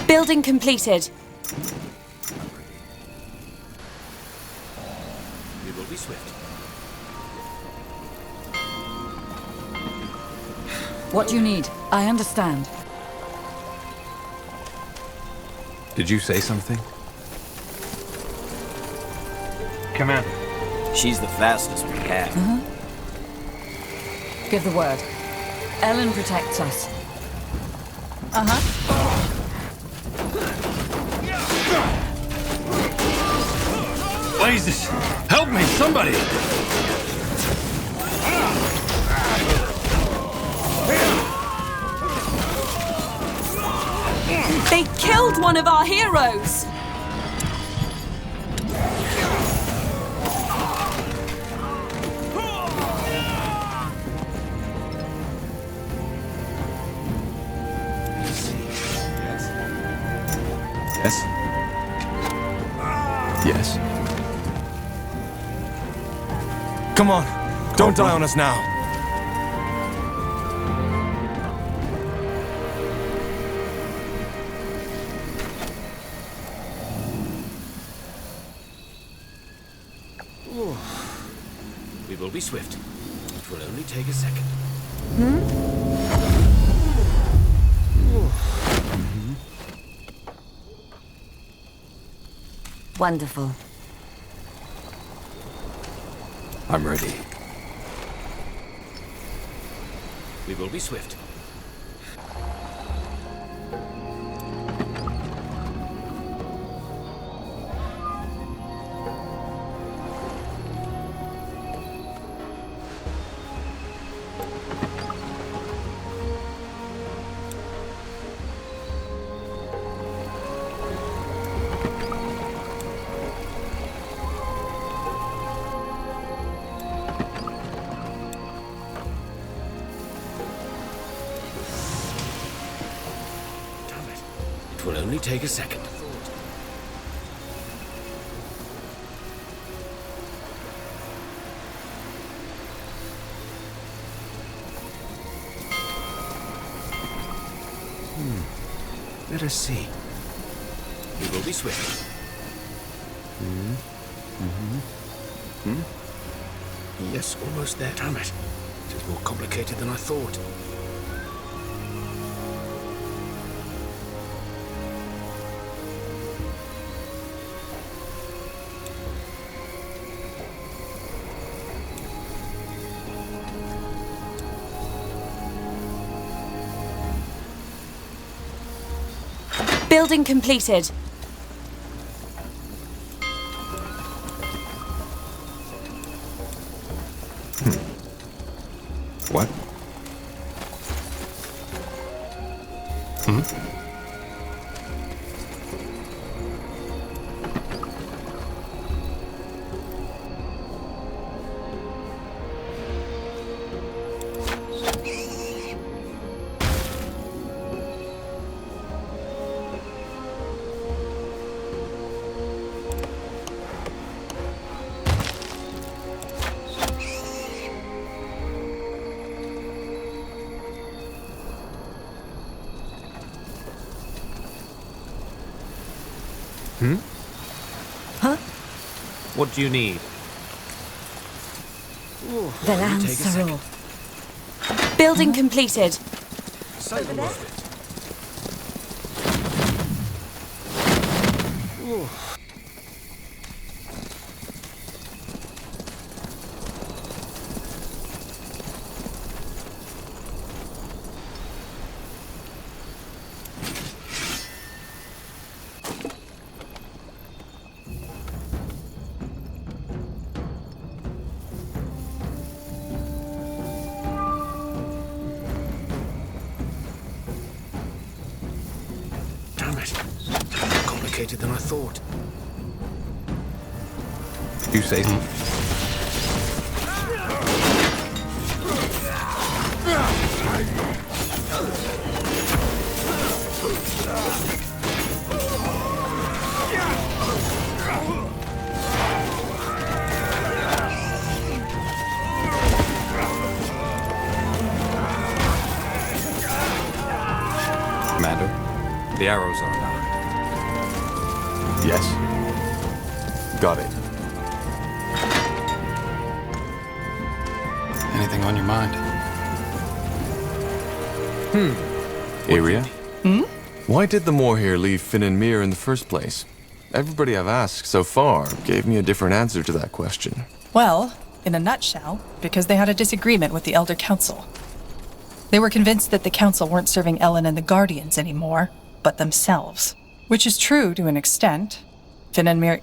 Building completed. We will be swift. What do you need? I understand. Did you say something? Commander. She's the fastest we have. Give the word. Ellen protects us. Blazes! Help me, somebody! They killed one of our heroes! Yes? Yes? Come on, don't die on us now. We will be swift. It will only take a second. Wonderful. I'm ready. We will be swift. It will only take a second. Let us see. We will be swift. Yes, almost there. Damn it. It is more complicated than I thought. Building completed. What? Huh? What do you need? Velan take a second. Saror. Building completed. Over there? complicated than I thought. Did you say something? Commander, the arrows are down. Yes. Got it. Anything on your mind? Iria? Hmm? Why did the Moorhere leave Finn and Mir in the first place? Everybody I've asked so far gave me a different answer to that question. Well, in a nutshell, because they had a disagreement with the Elder Council. They were convinced that the Council weren't serving Ellen and the Guardians anymore, but themselves. Which is true to an extent. Finn and Mir...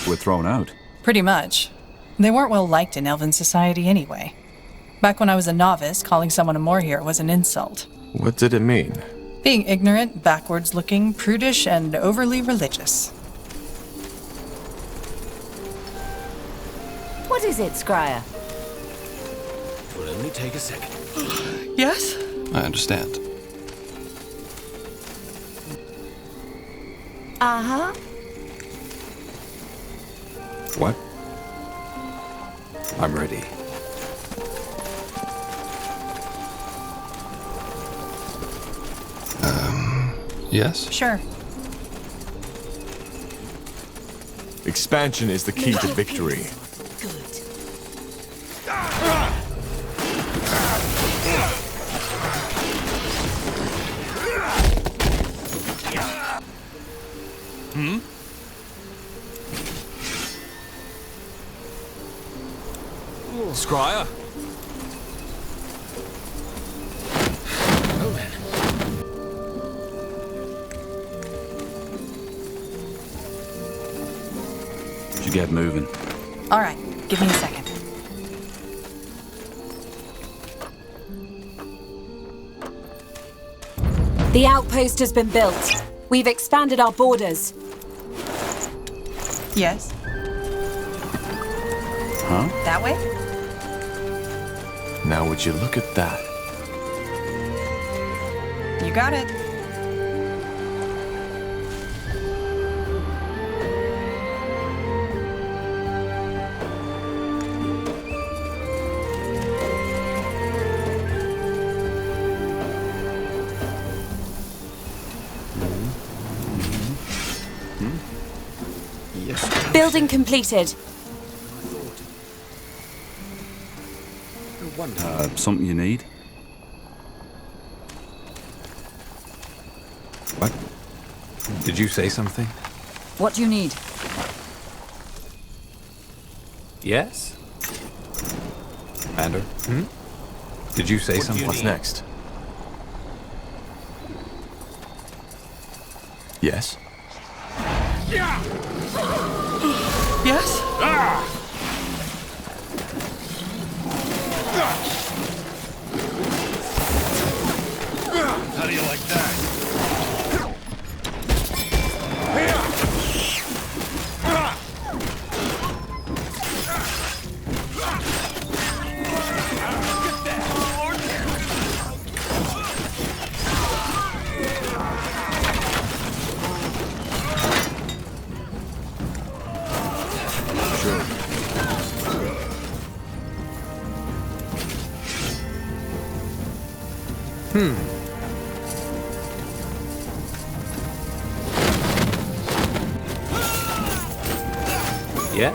We're thrown out. Pretty much. They weren't well liked in Elven society anyway. Back when I was a novice, calling someone a Moorhere was an insult. What did it mean? Being ignorant, backwards-looking, prudish, and overly religious. What is it, Scryer? It will only take a second. Yes? I understand. Uh-huh. What? I'm ready. Yes? Sure. Expansion is the key to victory. Hmm? Scryer? Should get moving. All right, give me a second. The outpost has been built. We've expanded our borders. Yes? Huh? That way? Now would you look at that? You got it. Building completed. Something you need? What? Did you say something? What do you need? Yes? Commander? Did you say something? What's next? Yes? Yes? How do you like that? Yes?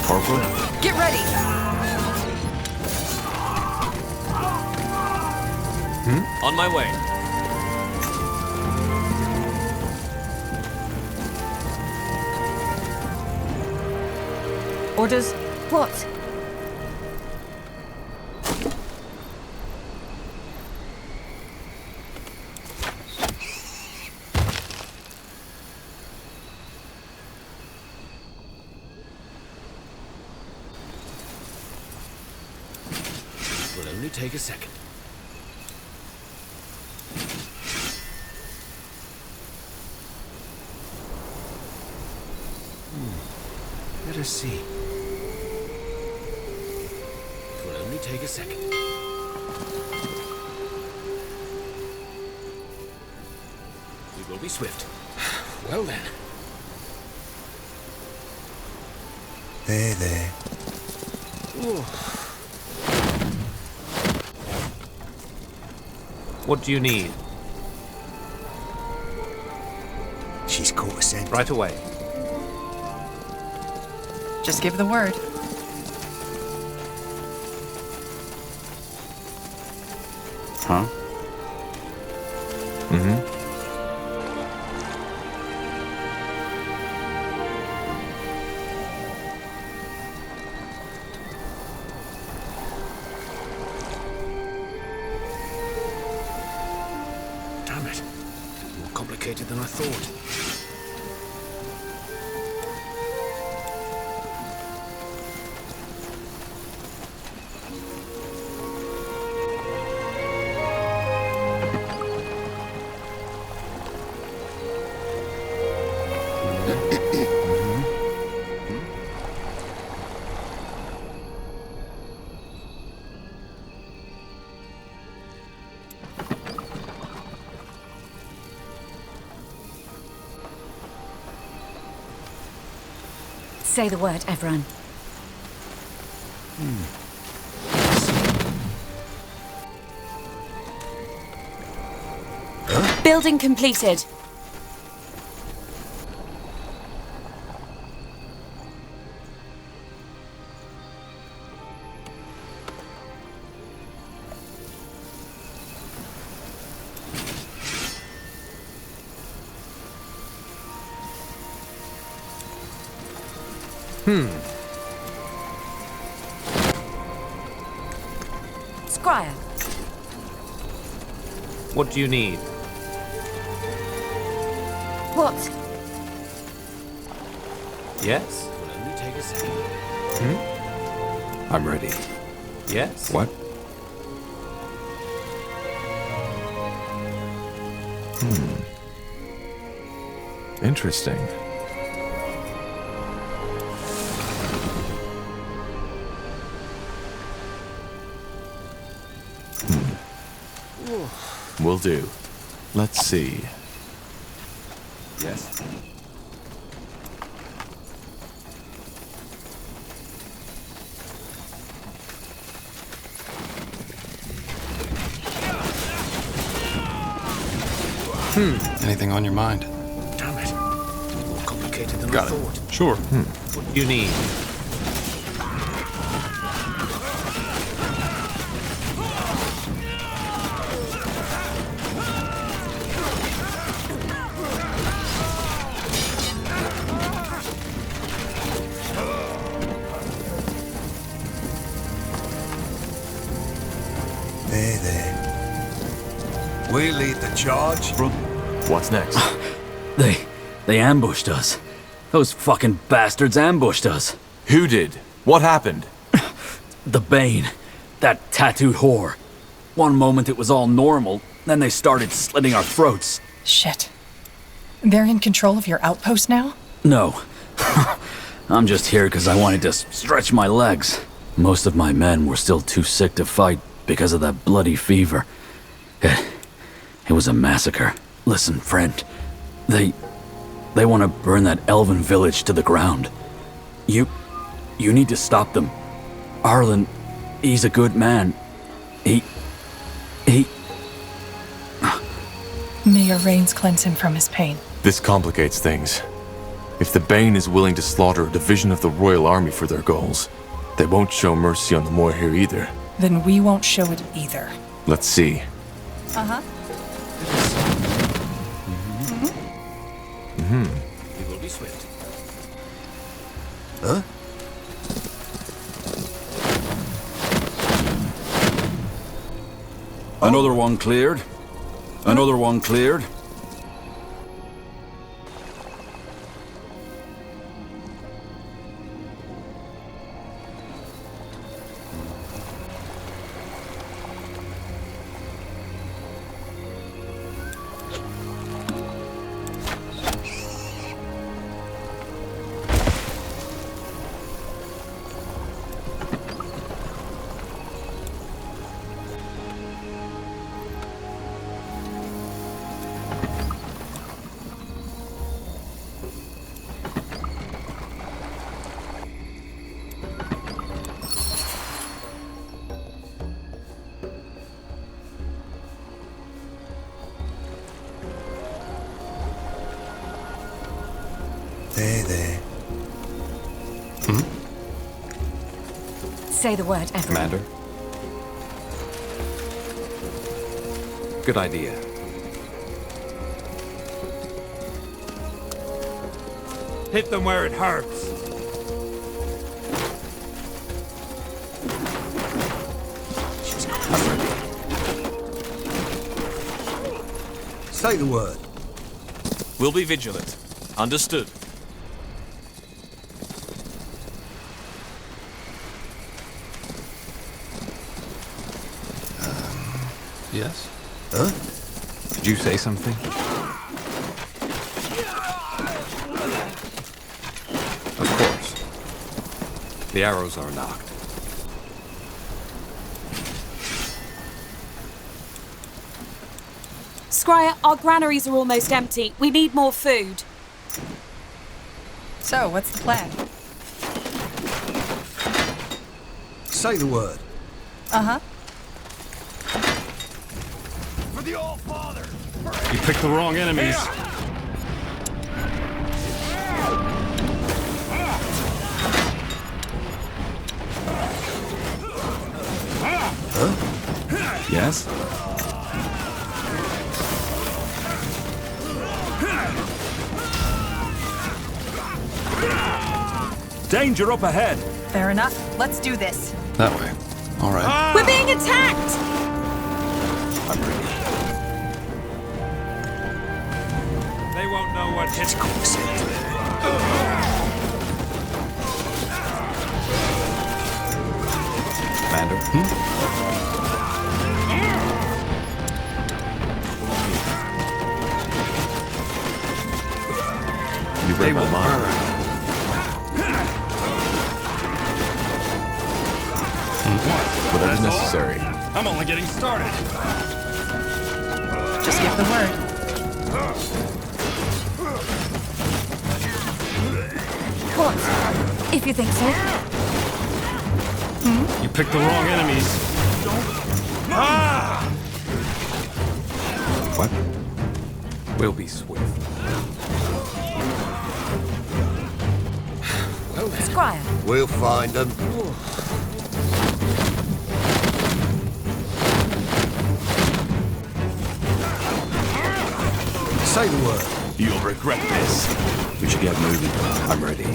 Corporal? Get ready! On my way. Orders? What? It will only take a second. Let us see. It will only take a second. We will be swift. Well then. There. What do you need? She's caught a scent. Right away. Just give the word. Huh? Mm-hmm. Damn it. More complicated than I thought. Say the word, everyone. Building completed. Scryer. What do you need? What? Yes? It will only take a second. I'm ready. Yes? What? Interesting. Will do. Let's see. Yes? Anything on your mind? Damn it. More complicated than Got I it. thought. Sure. What do you need? There. We lead the charge. What's next? They ambushed us. Those fucking bastards ambushed us. Who did? What happened? The Bane. That tattooed whore. One moment it was all normal, then they started slitting our throats. Shit. They're in control of your outpost now? No. I'm just here because I wanted to stretch my legs. Most of my men were still too sick to fight because of that bloody fever. It was a massacre. Listen, friend. They want to burn that elven village to the ground. You need to stop them. Arlen, he's a good man. He... May your rains cleanse him from his pain. This complicates things. If the Bane is willing to slaughter a division of the Royal Army for their goals, they won't show mercy on the Moir either. Then we won't show it either. Let's see. Uh-huh. We will be swift. Huh? Another one cleared. Another one cleared. There. Say the word, everyone. Commander? Good idea. Hit them where it hurts. Say the word. We'll be vigilant. Understood. Yes? Huh? Did you say something? Of course. The arrows are knocked. Scryer, our granaries are almost empty. We need more food. So, what's the plan? Say the word. Uh-huh. For the All-Father! You picked the wrong enemies. Yes? Danger up ahead! Fair enough. Let's do this. That way. All right. We're being attacked! I'm ready. They won't know what hit. Commander? You read my mind. Whatever's necessary. I'm only getting started. Just give the word. Go on, if you think so. You picked the wrong enemies. Ah! What? We'll be swift. Scryer. We'll find them. Say the word. You'll regret this. We should get moving. I'm ready.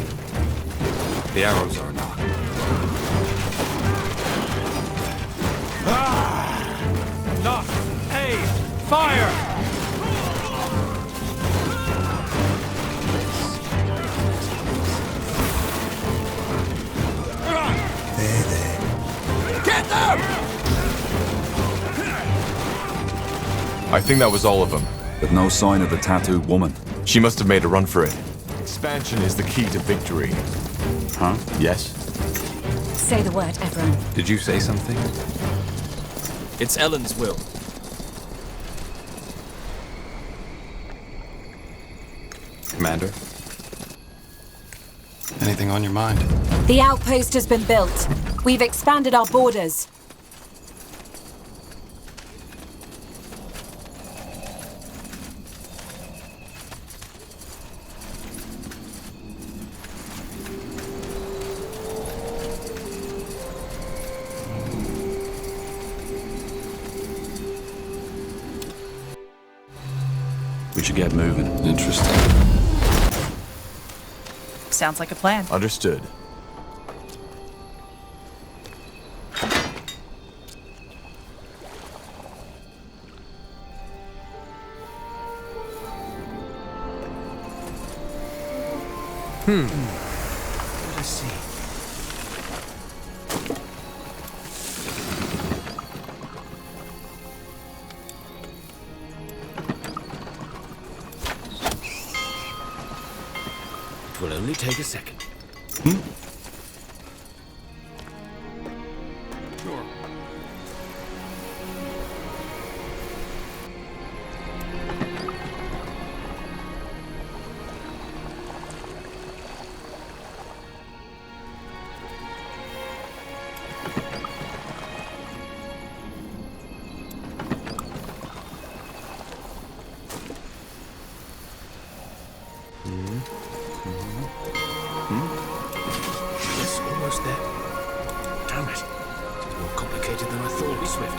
The arrows are knocked. Knock! Aim! Fire! There. Get them! I think that was all of them. But no sign of the tattooed woman. She must have made a run for it. Expansion is the key to victory. Huh? Yes? Say the word, everyone. Did you say something? It's Ellen's will. Commander? Anything on your mind? The outpost has been built. We've expanded our borders. We should get moving. Interesting. Sounds like a plan. Understood. Let us see. It will only take a second. Sure. Damn it. It's more complicated than I thought. Be swift.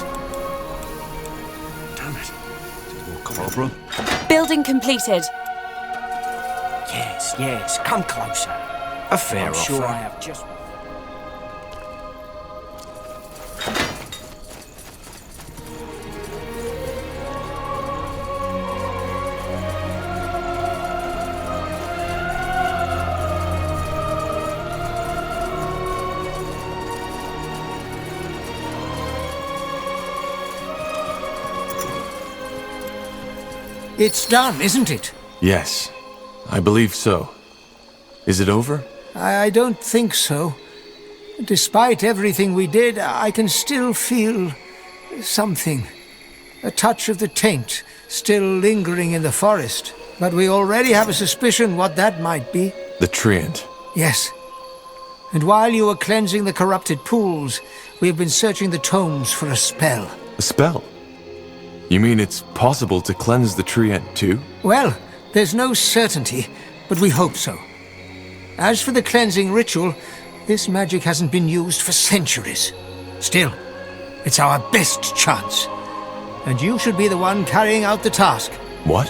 Damn it. It's more complicated. Corporal? Building completed. Yes, yes, come closer. A fair I'm sure offer. I have just... It's done, isn't it? Yes, I believe so. Is it over? I don't think so. Despite everything we did, I can still feel something. A touch of the taint still lingering in the forest. But we already have a suspicion what that might be. The Treant. Yes. And while you were cleansing the corrupted pools, we have been searching the tomes for a spell. A spell? You mean it's possible to cleanse the Treant too? Well, there's no certainty, but we hope so. As for the cleansing ritual, this magic hasn't been used for centuries. Still, it's our best chance. And you should be the one carrying out the task. What?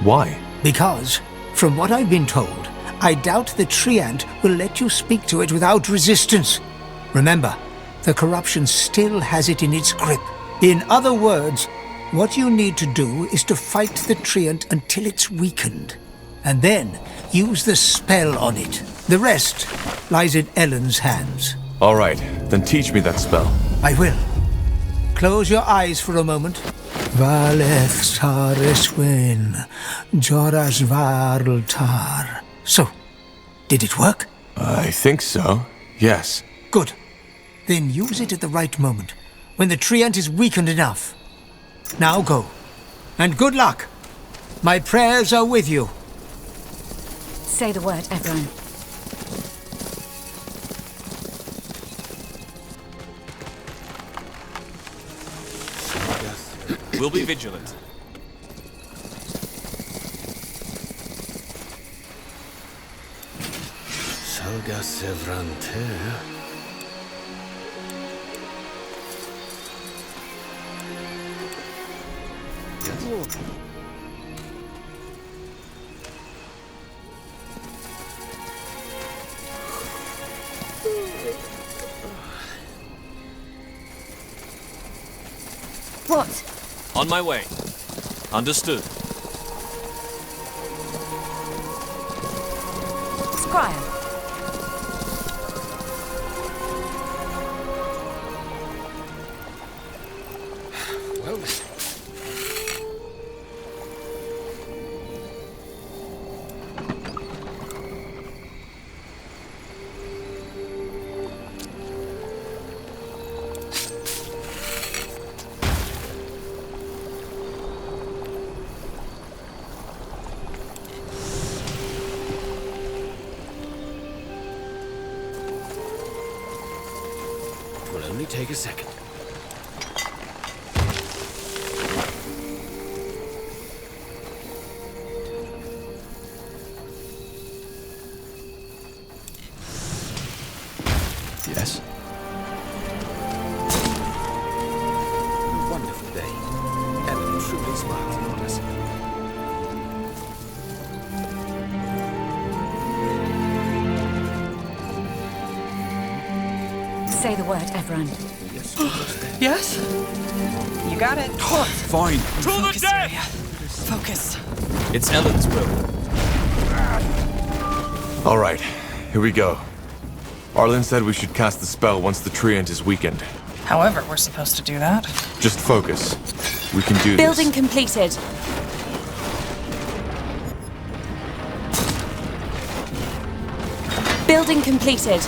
Why? Because, from what I've been told, I doubt the Treant will let you speak to it without resistance. Remember, the corruption still has it in its grip. In other words, what you need to do is to fight the Treant until it's weakened. And then use the spell on it. The rest lies in Ellen's hands. All right, then teach me that spell. I will. Close your eyes for a moment. Valeth Sareswen, Joras Varltar. So, did it work? I think so, yes. Good. Then use it at the right moment, when the Treant is weakened enough. Now go. And good luck. My prayers are with you. Say the word, everyone. We'll be vigilant. Salga Sevrante. What? On my way. Understood. Scryer. Well, will only take a second. Yes? A wonderful day. Ellen truly smiles upon us. Say the word, everyone. Yes? You got it. Fine. To the death! Focus. It's Ellen's will. All right, here we go. Arlen said we should cast the spell once the Treant is weakened. However, we're supposed to do that. Just focus. We can do Building this. completed. Building completed.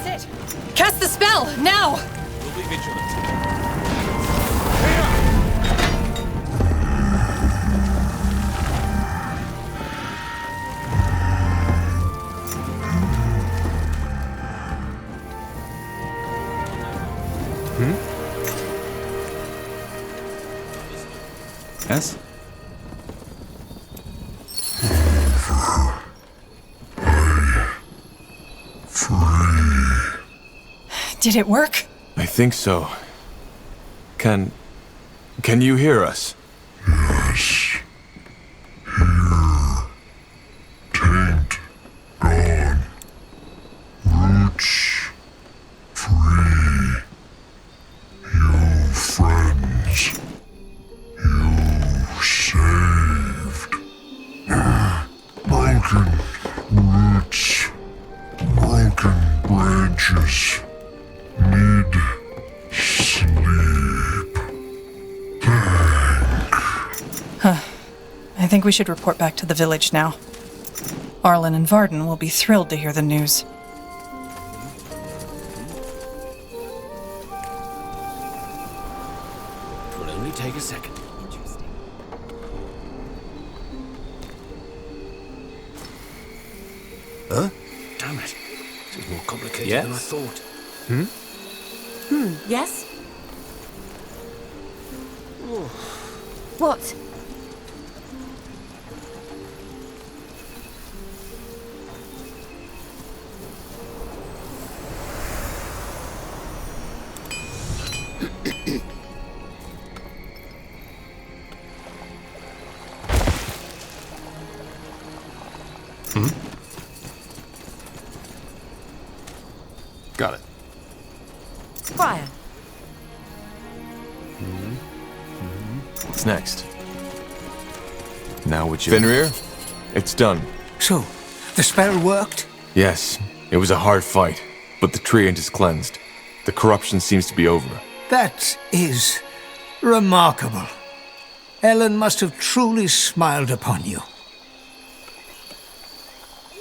That's it. Cast the spell, now! We'll be vigilant. Yes? Did it work? I think so. Can you hear us? Yes. Here. Taint. Gone. Roots. Free. You friends. You saved. Broken roots. Broken branches. Mid sleep. Huh. I think we should report back to the village now. Arlen and Varden will be thrilled to hear the news. It will only take a second. Huh? Damn it. This is more complicated than I thought. Yes? What? Got it. Squire. What's next? Now would you... Fenrir? It's done. So, the spell worked? Yes, it was a hard fight, but the treant is cleansed. The corruption seems to be over. That is remarkable. Ellen must have truly smiled upon you.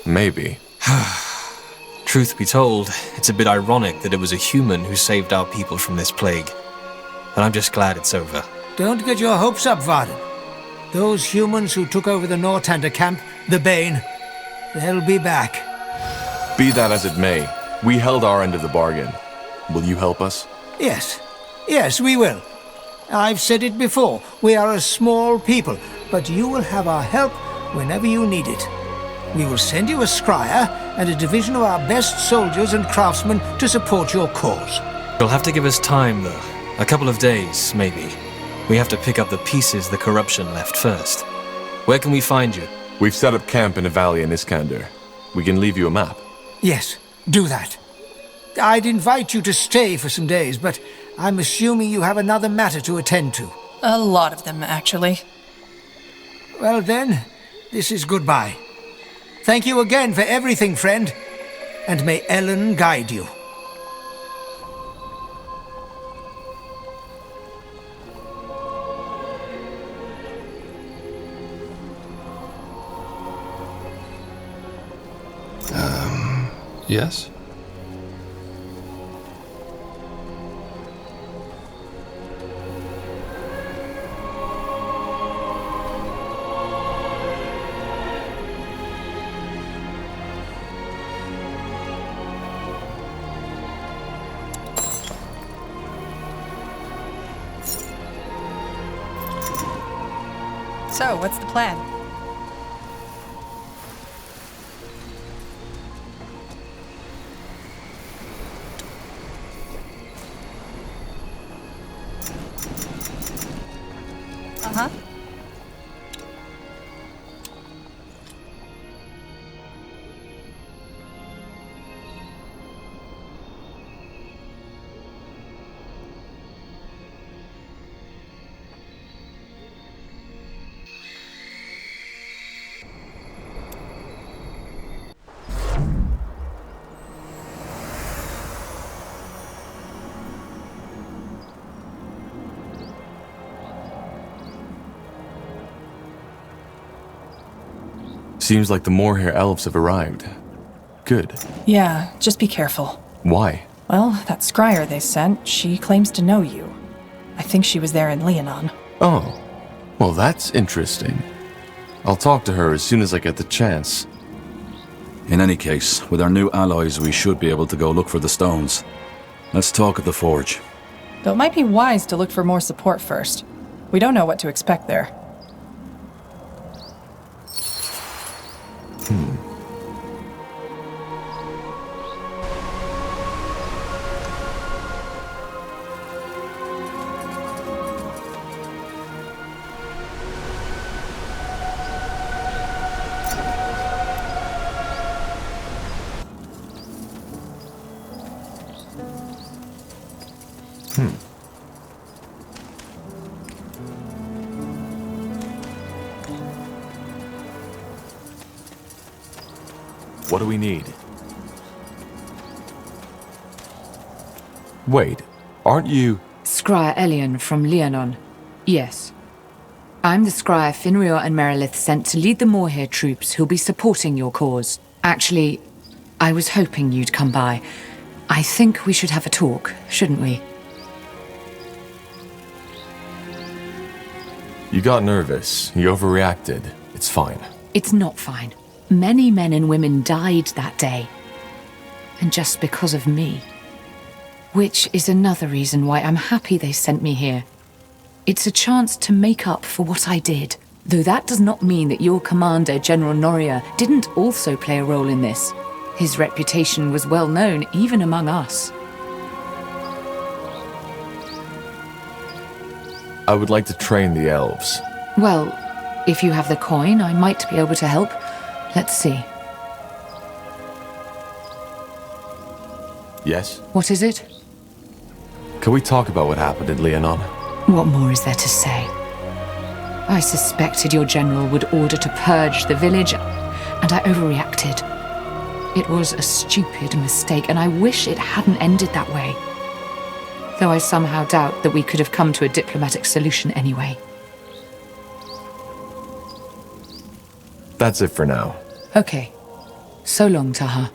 Maybe. Truth be told, it's a bit ironic that it was a human who saved our people from this plague. And I'm just glad it's over. Don't get your hopes up, Varden. Those humans who took over the Northander camp, the Bane, they'll be back. Be that as it may, we held our end of the bargain. Will you help us? Yes. Yes, we will. I've said it before. We are a small people, but you will have our help whenever you need it. We will send you a scryer and a division of our best soldiers and craftsmen to support your cause. You'll have to give us time, though. A couple of days, maybe. We have to pick up the pieces the corruption left first. Where can we find you? We've set up camp in a valley in Iskander. We can leave you a map. Yes, do that. I'd invite you to stay for some days, but I'm assuming you have another matter to attend to. A lot of them, actually. Well then, this is goodbye. Thank you again for everything, friend, and may Ellen guide you. Yes? So, what's the plan? Uh-huh. Seems like the Moorhair elves have arrived. Good. Yeah, just be careful. Why? Well, that scryer they sent, she claims to know you. I think she was there in Leonon. Oh. Well, that's interesting. I'll talk to her as soon as I get the chance. In any case, with our new allies, we should be able to go look for the stones. Let's talk at the forge. Though it might be wise to look for more support first. We don't know what to expect there. What do we need? Wait, aren't you... Scryer Elion from Leonon. Yes. I'm the Scryer Finrior and Merilith sent to lead the Moorhere troops who'll be supporting your cause. Actually, I was hoping you'd come by. I think we should have a talk, shouldn't we? You got nervous. You overreacted. It's fine. It's not fine. Many men and women died that day. And just because of me. Which is another reason why I'm happy they sent me here. It's a chance to make up for what I did. Though that does not mean that your commander, General Noria, didn't also play a role in this. His reputation was well known, even among us. I would like to train the elves. Well, if you have the coin, I might be able to help. Let's see. Yes? What is it? Can we talk about what happened in Leonon? What more is there to say? I suspected your general would order to purge the village, and I overreacted. It was a stupid mistake, and I wish it hadn't ended that way. Though I somehow doubt that we could have come to a diplomatic solution anyway. That's it for now. Okay. So long, Taha.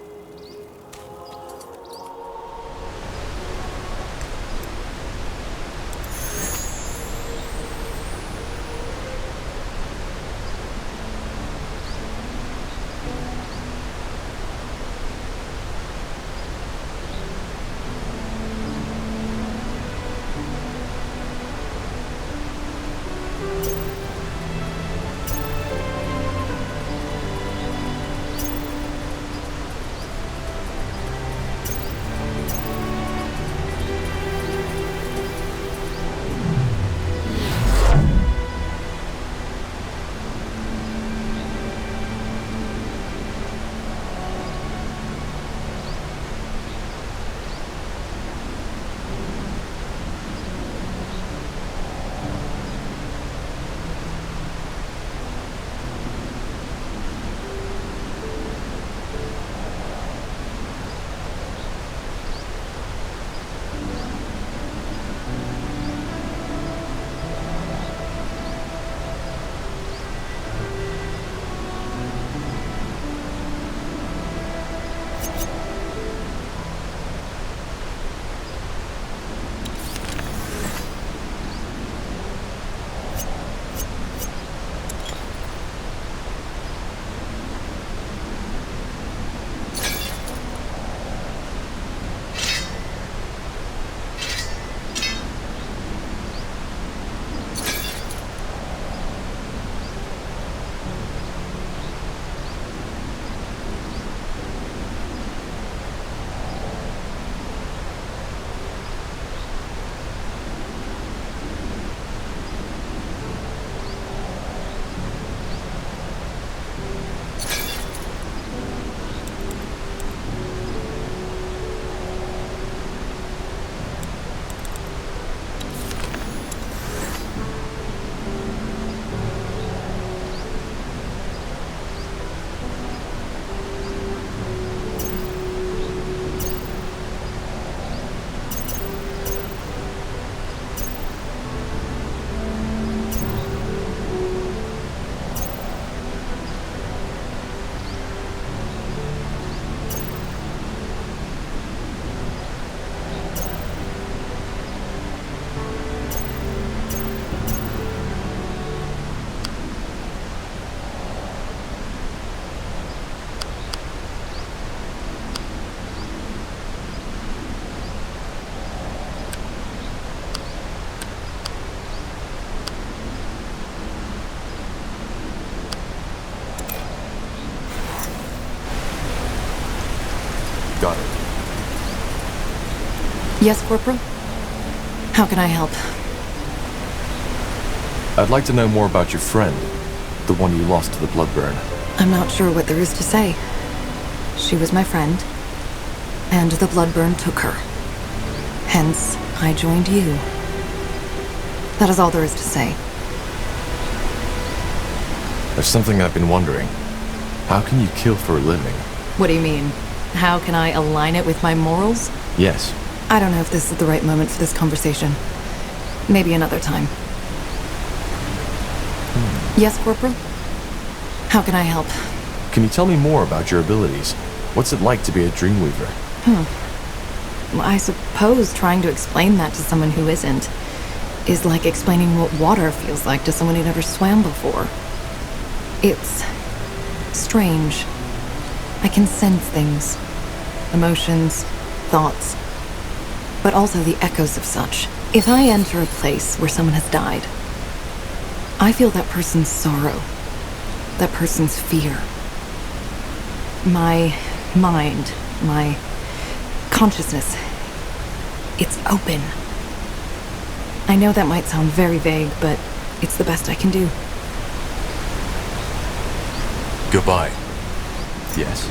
Got it. Yes, Corporal? How can I help? I'd like to know more about your friend, the one you lost to the Bloodburn. I'm not sure what there is to say. She was my friend, and the Bloodburn took her. Hence, I joined you. That is all there is to say. There's something I've been wondering. How can you kill for a living? What do you mean? How can I align it with my morals? Yes. I don't know if this is the right moment for this conversation. Maybe another time. Yes, Corporal? How can I help? Can you tell me more about your abilities? What's it like to be a Dreamweaver? Well, I suppose trying to explain that to someone who isn't is like explaining what water feels like to someone who never swam before. It's strange. I can sense things. Emotions, thoughts, but also the echoes of such. If I enter a place where someone has died, I feel that person's sorrow, that person's fear. My mind, my consciousness, it's open. I know that might sound very vague, but it's the best I can do. Goodbye. Yes.